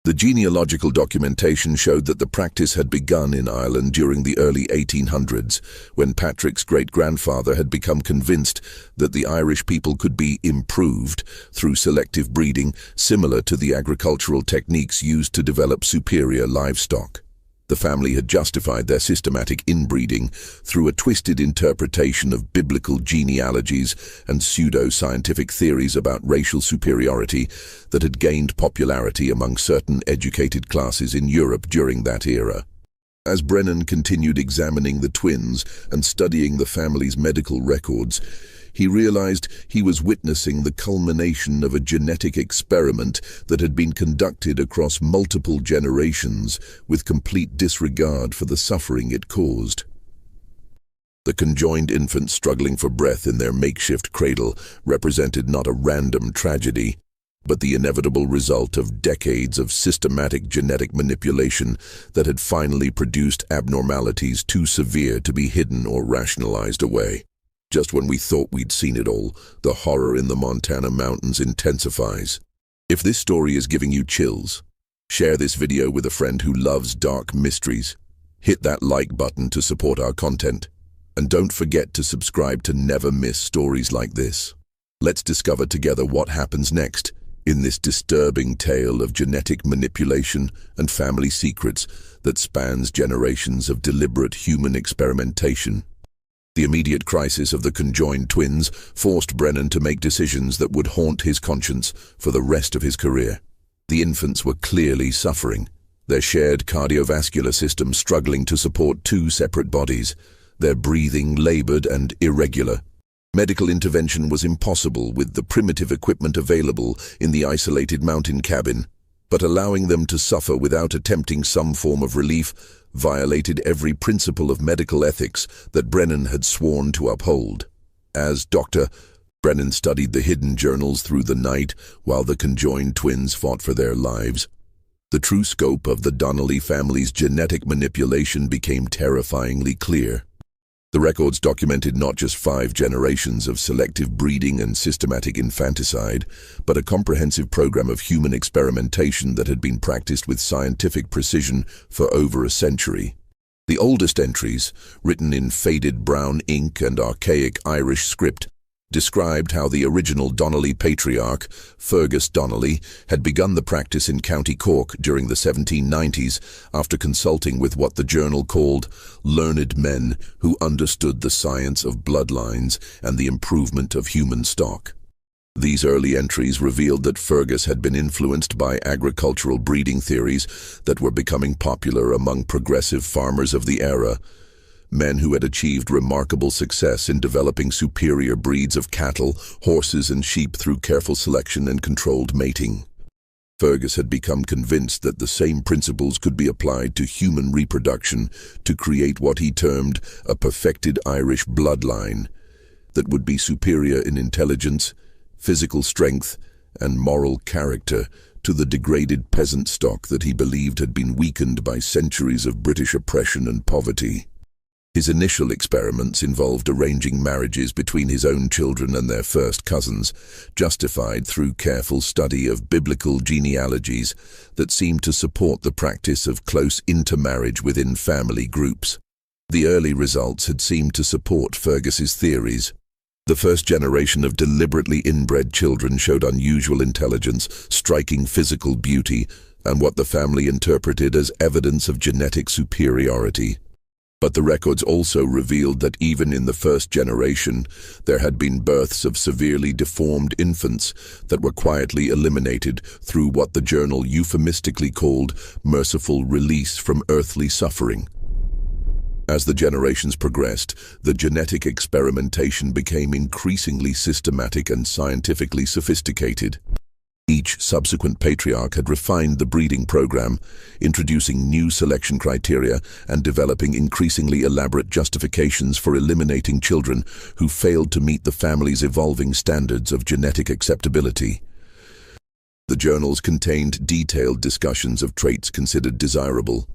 The genealogical documentation showed that the practice had begun in Ireland during the early 1800s, when Patrick's great-grandfather had become convinced that the Irish people could be improved through selective breeding, similar to the agricultural techniques used to develop superior livestock. The family had justified their systematic inbreeding through a twisted interpretation of biblical genealogies and pseudo-scientific theories about racial superiority that had gained popularity among certain educated classes in Europe during that era. As Brennan continued examining the twins and studying the family's medical records, he realized he was witnessing the culmination of a genetic experiment that had been conducted across multiple generations with complete disregard for the suffering it caused. The conjoined infants struggling for breath in their makeshift cradle represented not a random tragedy, but the inevitable result of decades of systematic genetic manipulation that had finally produced abnormalities too severe to be hidden or rationalized away. Just when we thought we'd seen it all, the horror in the Montana mountains intensifies. If this story is giving you chills, share this video with a friend who loves dark mysteries. Hit that like button to support our content. And don't forget to subscribe to never miss stories like this. Let's discover together what happens next in this disturbing tale of genetic manipulation and family secrets that spans generations of deliberate human experimentation. The immediate crisis of the conjoined twins forced Brennan to make decisions that would haunt his conscience for the rest of his career. The infants were clearly suffering, their shared cardiovascular system struggling to support two separate bodies, their breathing labored and irregular. Medical intervention was impossible with the primitive equipment available in the isolated mountain cabin, but allowing them to suffer without attempting some form of relief violated every principle of medical ethics that Brennan had sworn to uphold. As doctor, Brennan studied the hidden journals through the night while the conjoined twins fought for their lives. The true scope of the Donnelly family's genetic manipulation became terrifyingly clear. The records documented not just 5 generations of selective breeding and systematic infanticide, but a comprehensive program of human experimentation that had been practiced with scientific precision for over a century. The oldest entries, written in faded brown ink and archaic Irish script, described how the original Donnelly patriarch, Fergus Donnelly, had begun the practice in County Cork during the 1790s after consulting with what the journal called learned men who understood the science of bloodlines and the improvement of human stock. These early entries revealed that Fergus had been influenced by agricultural breeding theories that were becoming popular among progressive farmers of the era, men who had achieved remarkable success in developing superior breeds of cattle, horses, and sheep through careful selection and controlled mating. Fergus had become convinced that the same principles could be applied to human reproduction to create what he termed a perfected Irish bloodline that would be superior in intelligence, physical strength, and moral character to the degraded peasant stock that he believed had been weakened by centuries of British oppression and poverty. His initial experiments involved arranging marriages between his own children and their first cousins, justified through careful study of biblical genealogies that seemed to support the practice of close intermarriage within family groups. The early results had seemed to support Fergus's theories. The first generation of deliberately inbred children showed unusual intelligence, striking physical beauty, and what the family interpreted as evidence of genetic superiority. But the records also revealed that even in the first generation, there had been births of severely deformed infants that were quietly eliminated through what the journal euphemistically called merciful release from earthly suffering. As the generations progressed, the genetic experimentation became increasingly systematic and scientifically sophisticated. Each subsequent patriarch had refined the breeding program, introducing new selection criteria and developing increasingly elaborate justifications for eliminating children who failed to meet the family's evolving standards of genetic acceptability. The journals contained detailed discussions of traits considered desirable: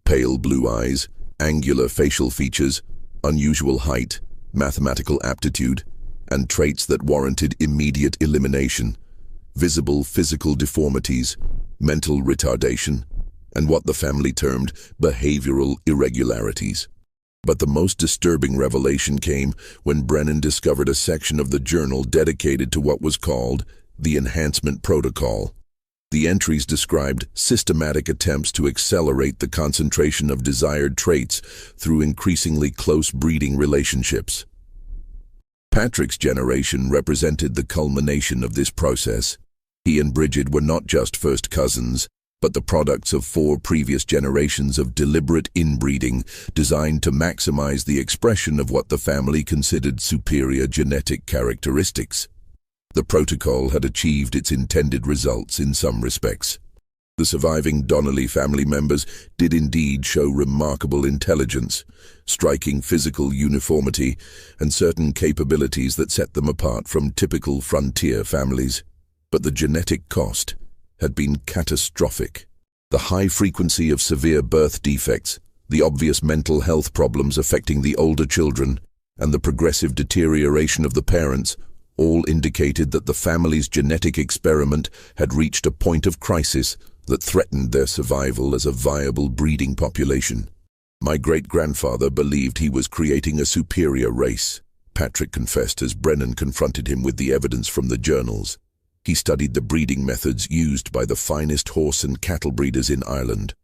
pale blue eyes, angular facial features, unusual height, mathematical aptitude, and traits that warranted immediate elimination. Visible physical deformities, mental retardation, and what the family termed behavioral irregularities. But the most disturbing revelation came when Brennan discovered a section of the journal dedicated to what was called the enhancement protocol. The entries described systematic attempts to accelerate the concentration of desired traits through increasingly close breeding relationships. Patrick's generation represented the culmination of this process. He and Bridget were not just first cousins, but the products of 4 previous generations of deliberate inbreeding designed to maximize the expression of what the family considered superior genetic characteristics. The protocol had achieved its intended results in some respects. The surviving Donnelly family members did indeed show remarkable intelligence, striking physical uniformity, and certain capabilities that set them apart from typical frontier families. But the genetic cost had been catastrophic. The high frequency of severe birth defects, the obvious mental health problems affecting the older children, and the progressive deterioration of the parents all indicated that the family's genetic experiment had reached a point of crisis that threatened their survival as a viable breeding population. "My great-grandfather believed he was creating a superior race," Patrick confessed as Brennan confronted him with the evidence from the journals. He studied the breeding methods used by the finest horse and cattle breeders in Ireland,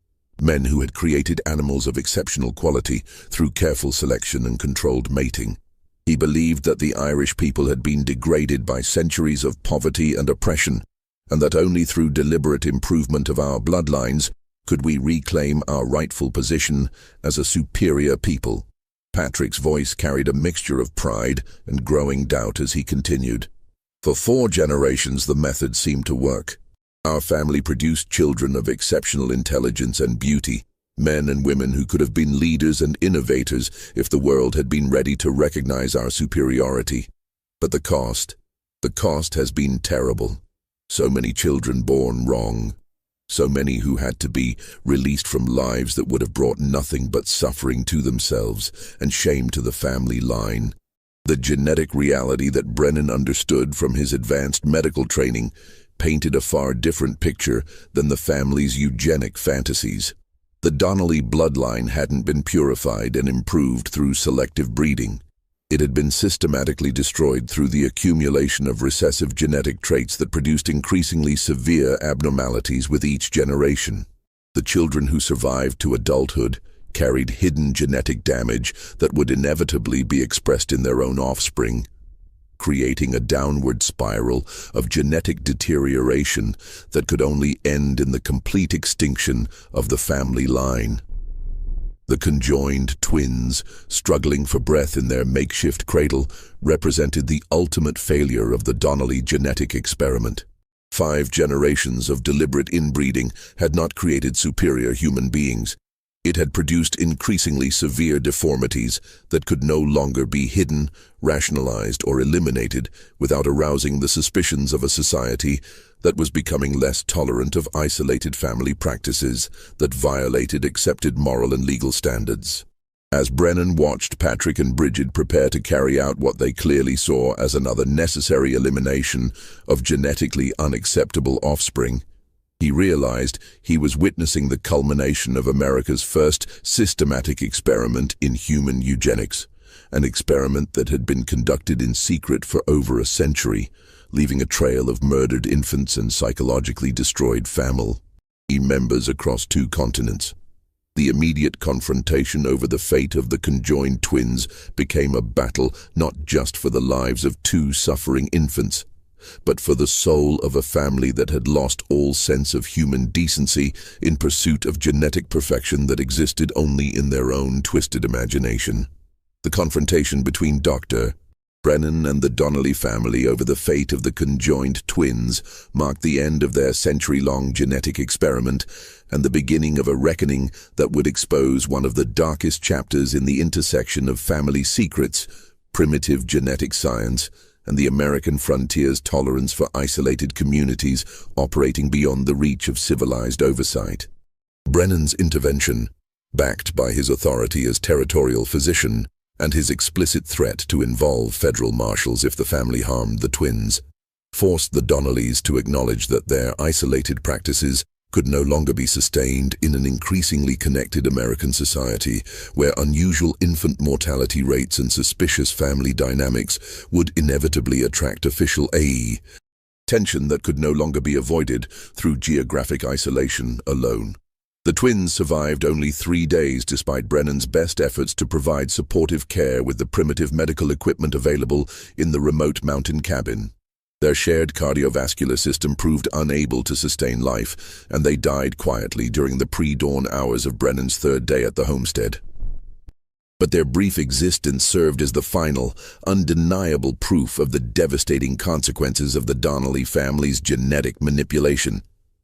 men who had created animals of exceptional quality through careful selection and controlled mating. He believed that the Irish people had been degraded by centuries of poverty and oppression, and that only through deliberate improvement of our bloodlines could we reclaim our rightful position as a superior people. Patrick's voice carried a mixture of pride and growing doubt as he continued. "For 4 generations the method seemed to work. Our family produced children of exceptional intelligence and beauty, men and women who could have been leaders and innovators if the world had been ready to recognize our superiority. But the cost has been terrible. So many children born wrong. So many who had to be released from lives that would have brought nothing but suffering to themselves and shame to the family line." The genetic reality that Brennan understood from his advanced medical training painted a far different picture than the family's eugenic fantasies. The Donnelly bloodline hadn't been purified and improved through selective breeding. It had been systematically destroyed through the accumulation of recessive genetic traits that produced increasingly severe abnormalities with each generation. The children who survived to adulthood carried hidden genetic damage that would inevitably be expressed in their own offspring, creating a downward spiral of genetic deterioration that could only end in the complete extinction of the family line. The conjoined twins, struggling for breath in their makeshift cradle, represented the ultimate failure of the Donnelly genetic experiment. 5 generations of deliberate inbreeding had not created superior human beings. It had produced increasingly severe deformities that could no longer be hidden, rationalized, or eliminated without arousing the suspicions of a society that was becoming less tolerant of isolated family practices that violated accepted moral and legal standards. As Brennan watched Patrick and Bridget prepare to carry out what they clearly saw as another necessary elimination of genetically unacceptable offspring, he realized he was witnessing the culmination of America's first systematic experiment in human eugenics, an experiment that had been conducted in secret for over a century, leaving a trail of murdered infants and psychologically destroyed family members across 2 continents. The immediate confrontation over the fate of the conjoined twins became a battle not just for the lives of 2 suffering infants, but for the soul of a family that had lost all sense of human decency in pursuit of genetic perfection that existed only in their own twisted imagination. The confrontation between Dr. Brennan and the Donnelly family over the fate of the conjoined twins marked the end of their century-long genetic experiment and the beginning of a reckoning that would expose one of the darkest chapters in the intersection of family secrets, primitive genetic science, and the American frontier's tolerance for isolated communities operating beyond the reach of civilized oversight. Brennan's intervention, backed by his authority as territorial physician and his explicit threat to involve federal marshals if the family harmed the twins, forced the Donnellys to acknowledge that their isolated practices could no longer be sustained in an increasingly connected American society where unusual infant mortality rates and suspicious family dynamics would inevitably attract official attention that could no longer be avoided through geographic isolation alone. The twins survived only 3 days despite Brennan's best efforts to provide supportive care with the primitive medical equipment available in the remote mountain cabin. Their shared cardiovascular system proved unable to sustain life, and they died quietly during the pre-dawn hours of Brennan's 3rd day at the homestead. But their brief existence served as the final, undeniable proof of the devastating consequences of the Donnelly family's genetic manipulation.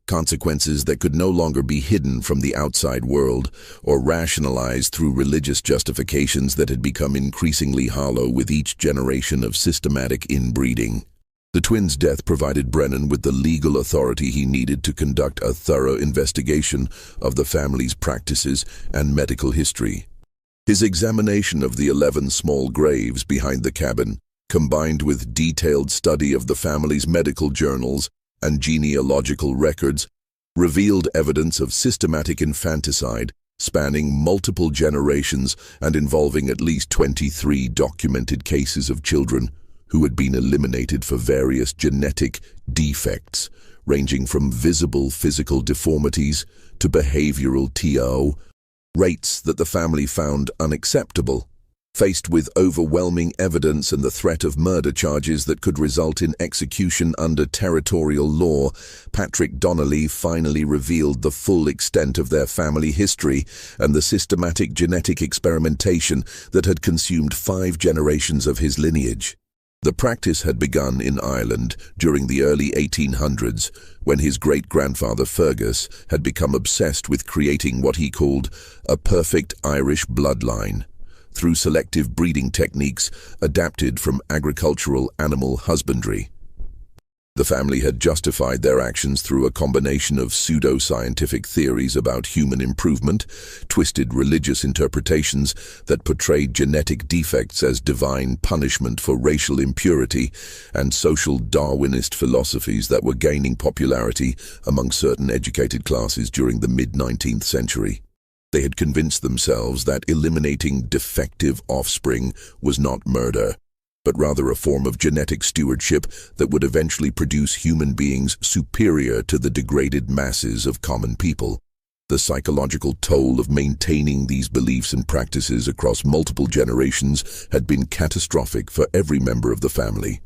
Consequences that could no longer be hidden from the outside world or rationalized through religious justifications that had become increasingly hollow with each generation of systematic inbreeding. The twins' death provided Brennan with the legal authority he needed to conduct a thorough investigation of the family's practices and medical history. His examination of the 11 small graves behind the cabin, combined with detailed study of the family's medical journals and genealogical records, revealed evidence of systematic infanticide spanning multiple generations and involving at least 23 documented cases of children who had been eliminated for various genetic defects, ranging from visible physical deformities to behavioral TO, rates that the family found unacceptable. Faced with overwhelming evidence and the threat of murder charges that could result in execution under territorial law, Patrick Donnelly finally revealed the full extent of their family history and the systematic genetic experimentation that had consumed 5 generations of his lineage. The practice had begun in Ireland during the early 1800s, when his great-grandfather Fergus had become obsessed with creating what he called a perfect Irish bloodline, through selective breeding techniques adapted from agricultural animal husbandry. The family had justified their actions through a combination of pseudo-scientific theories about human improvement, twisted religious interpretations that portrayed genetic defects as divine punishment for racial impurity, and social Darwinist philosophies that were gaining popularity among certain educated classes during the mid-19th century. They had convinced themselves that eliminating defective offspring was not murder, but rather a form of genetic stewardship that would eventually produce human beings superior to the degraded masses of common people. The psychological toll of maintaining these beliefs and practices across multiple generations had been catastrophic for every member of the family.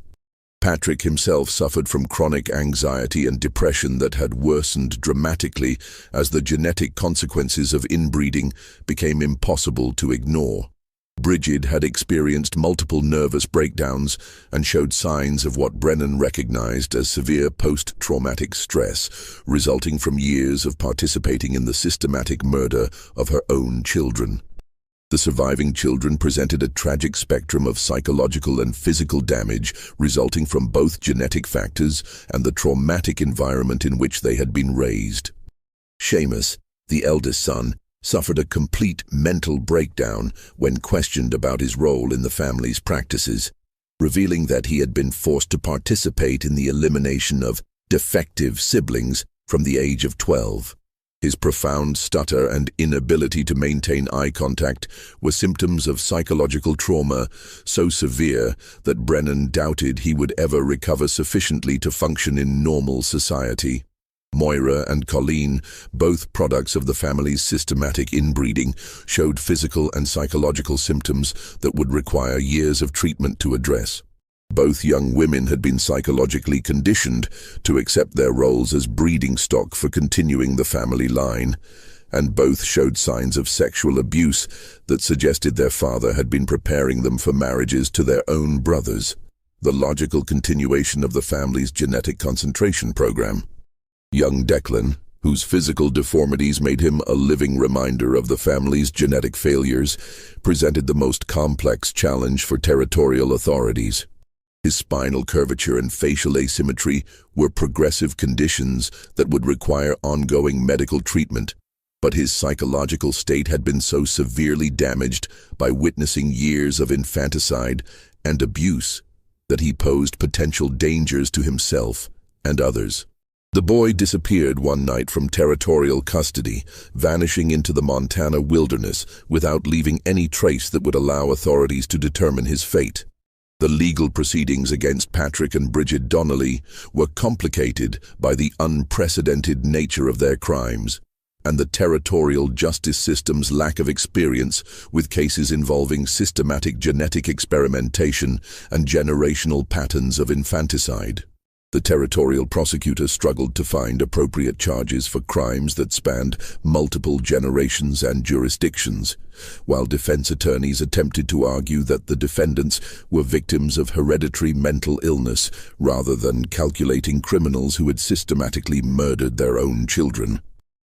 Patrick himself suffered from chronic anxiety and depression that had worsened dramatically as the genetic consequences of inbreeding became impossible to ignore. Bridget had experienced multiple nervous breakdowns and showed signs of what Brennan recognized as severe post-traumatic stress, resulting from years of participating in the systematic murder of her own children. The surviving children presented a tragic spectrum of psychological and physical damage resulting from both genetic factors and the traumatic environment in which they had been raised. Seamus, the eldest son, suffered a complete mental breakdown when questioned about his role in the family's practices, revealing that he had been forced to participate in the elimination of defective siblings from the age of 12. His profound stutter and inability to maintain eye contact were symptoms of psychological trauma so severe that Brennan doubted he would ever recover sufficiently to function in normal society. Moira and Colleen, both products of the family's systematic inbreeding, showed physical and psychological symptoms that would require years of treatment to address. Both young women had been psychologically conditioned to accept their roles as breeding stock for continuing the family line, and both showed signs of sexual abuse that suggested their father had been preparing them for marriages to their own brothers, the logical continuation of the family's genetic concentration program. Young Declan, whose physical deformities made him a living reminder of the family's genetic failures, presented the most complex challenge for territorial authorities. His spinal curvature and facial asymmetry were progressive conditions that would require ongoing medical treatment, but his psychological state had been so severely damaged by witnessing years of infanticide and abuse that he posed potential dangers to himself and others. The boy disappeared one night from territorial custody, vanishing into the Montana wilderness without leaving any trace that would allow authorities to determine his fate. The legal proceedings against Patrick and Bridget Donnelly were complicated by the unprecedented nature of their crimes and the territorial justice system's lack of experience with cases involving systematic genetic experimentation and generational patterns of infanticide. The territorial prosecutor struggled to find appropriate charges for crimes that spanned multiple generations and jurisdictions, while defense attorneys attempted to argue that the defendants were victims of hereditary mental illness rather than calculating criminals who had systematically murdered their own children.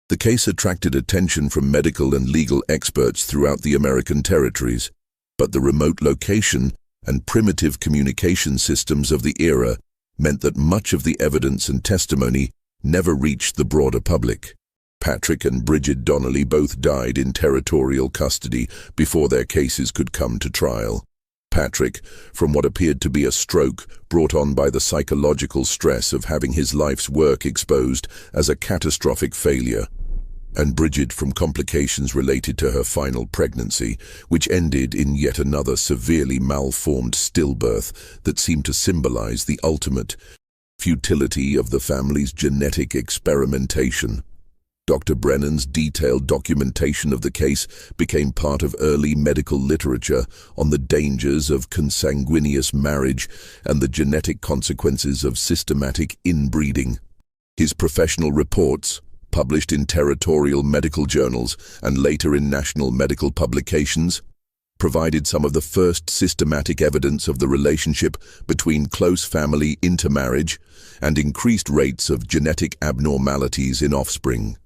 The case attracted attention from medical and legal experts throughout the American territories, but the remote location and primitive communication systems of the era meant that much of the evidence and testimony never reached the broader public. Patrick and Bridget Donnelly both died in territorial custody before their cases could come to trial. Patrick, from what appeared to be a stroke brought on by the psychological stress of having his life's work exposed as a catastrophic failure, and Bridget from complications related to her final pregnancy, which ended in yet another severely malformed stillbirth that seemed to symbolize the ultimate futility of the family's genetic experimentation. Dr. Brennan's detailed documentation of the case became part of early medical literature on the dangers of consanguineous marriage and the genetic consequences of systematic inbreeding. His professional reports, published in territorial medical journals and later in national medical publications, provided some of the first systematic evidence of the relationship between close family intermarriage and increased rates of genetic abnormalities in offspring.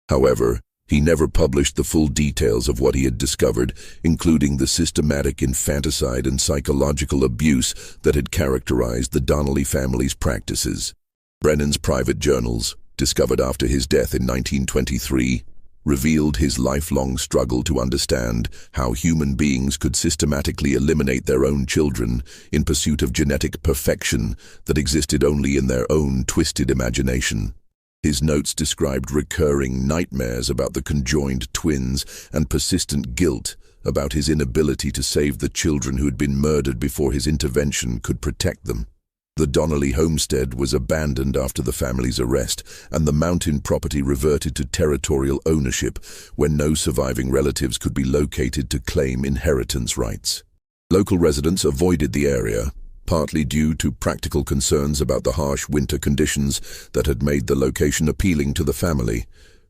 However, he never published the full details of what he had discovered, including the systematic infanticide and psychological abuse that had characterized the Donnelly family's practices. Brennan's private journals, discovered after his death in 1923, revealed his lifelong struggle to understand how human beings could systematically eliminate their own children in pursuit of genetic perfection that existed only in their own twisted imagination. His notes described recurring nightmares about the conjoined twins and persistent guilt about his inability to save the children who had been murdered before his intervention could protect them. The Donnelly homestead was abandoned after the family's arrest, and the mountain property reverted to territorial ownership when no surviving relatives could be located to claim inheritance rights. Local residents avoided the area, partly due to practical concerns about the harsh winter conditions that had made the location appealing to the family,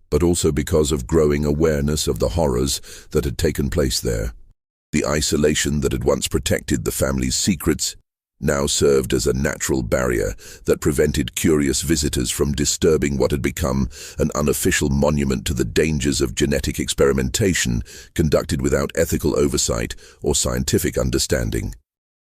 but also because of growing awareness of the horrors that had taken place there. The isolation that had once protected the family's secrets now served as a natural barrier that prevented curious visitors from disturbing what had become an unofficial monument to the dangers of genetic experimentation conducted without ethical oversight or scientific understanding.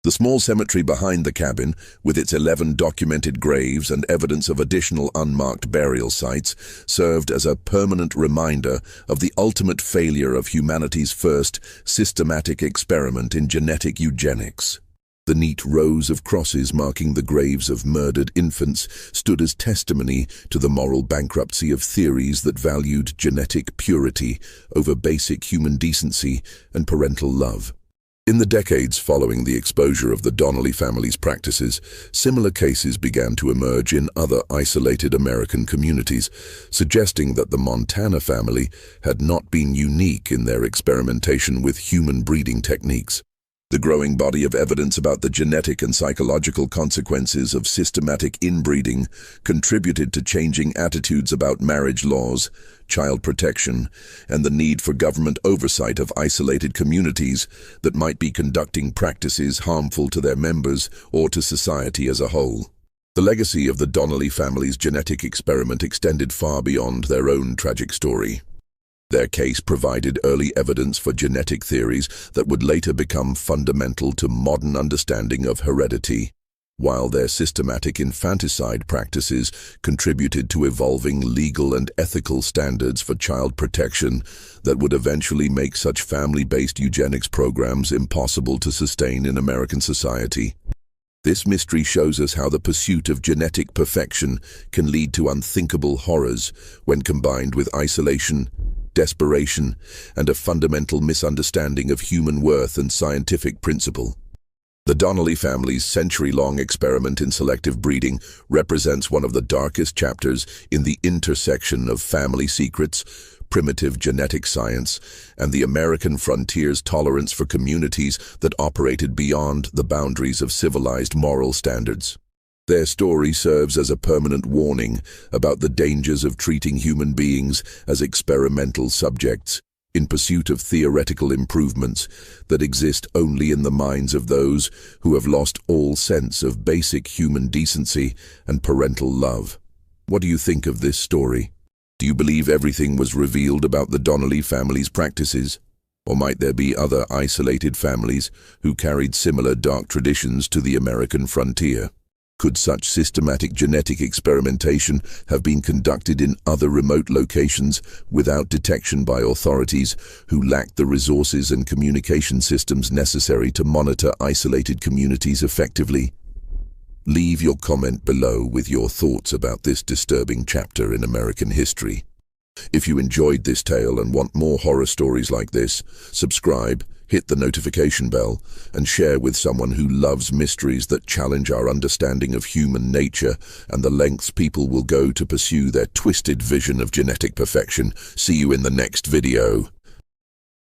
The small cemetery behind the cabin, with its 11 documented graves and evidence of additional unmarked burial sites, served as a permanent reminder of the ultimate failure of humanity's first systematic experiment in genetic eugenics. The neat rows of crosses marking the graves of murdered infants stood as testimony to the moral bankruptcy of theories that valued genetic purity over basic human decency and parental love. In the decades following the exposure of the Donnelly family's practices, similar cases began to emerge in other isolated American communities, suggesting that the Montana family had not been unique in their experimentation with human breeding techniques. The growing body of evidence about the genetic and psychological consequences of systematic inbreeding contributed to changing attitudes about marriage laws, child protection, and the need for government oversight of isolated communities that might be conducting practices harmful to their members or to society as a whole. The legacy of the Donnelly family's genetic experiment extended far beyond their own tragic story. Their case provided early evidence for genetic theories that would later become fundamental to modern understanding of heredity, while their systematic infanticide practices contributed to evolving legal and ethical standards for child protection that would eventually make such family-based eugenics programs impossible to sustain in American society. This mystery shows us how the pursuit of genetic perfection can lead to unthinkable horrors when combined with isolation, desperation, and a fundamental misunderstanding of human worth and scientific principle. The Donnelly family's century-long experiment in selective breeding represents one of the darkest chapters in the intersection of family secrets, primitive genetic science, and the American frontier's tolerance for communities that operated beyond the boundaries of civilized moral standards. Their story serves as a permanent warning about the dangers of treating human beings as experimental subjects in pursuit of theoretical improvements that exist only in the minds of those who have lost all sense of basic human decency and parental love. What do you think of this story? Do you believe everything was revealed about the Donnelly family's practices? Or might there be other isolated families who carried similar dark traditions to the American frontier? Could such systematic genetic experimentation have been conducted in other remote locations without detection by authorities who lacked the resources and communication systems necessary to monitor isolated communities effectively? Leave your comment below with your thoughts about this disturbing chapter in American history. If you enjoyed this tale and want more horror stories like this, subscribe, hit the notification bell, and share with someone who loves mysteries that challenge our understanding of human nature and the lengths people will go to pursue their twisted vision of genetic perfection. See you in the next video.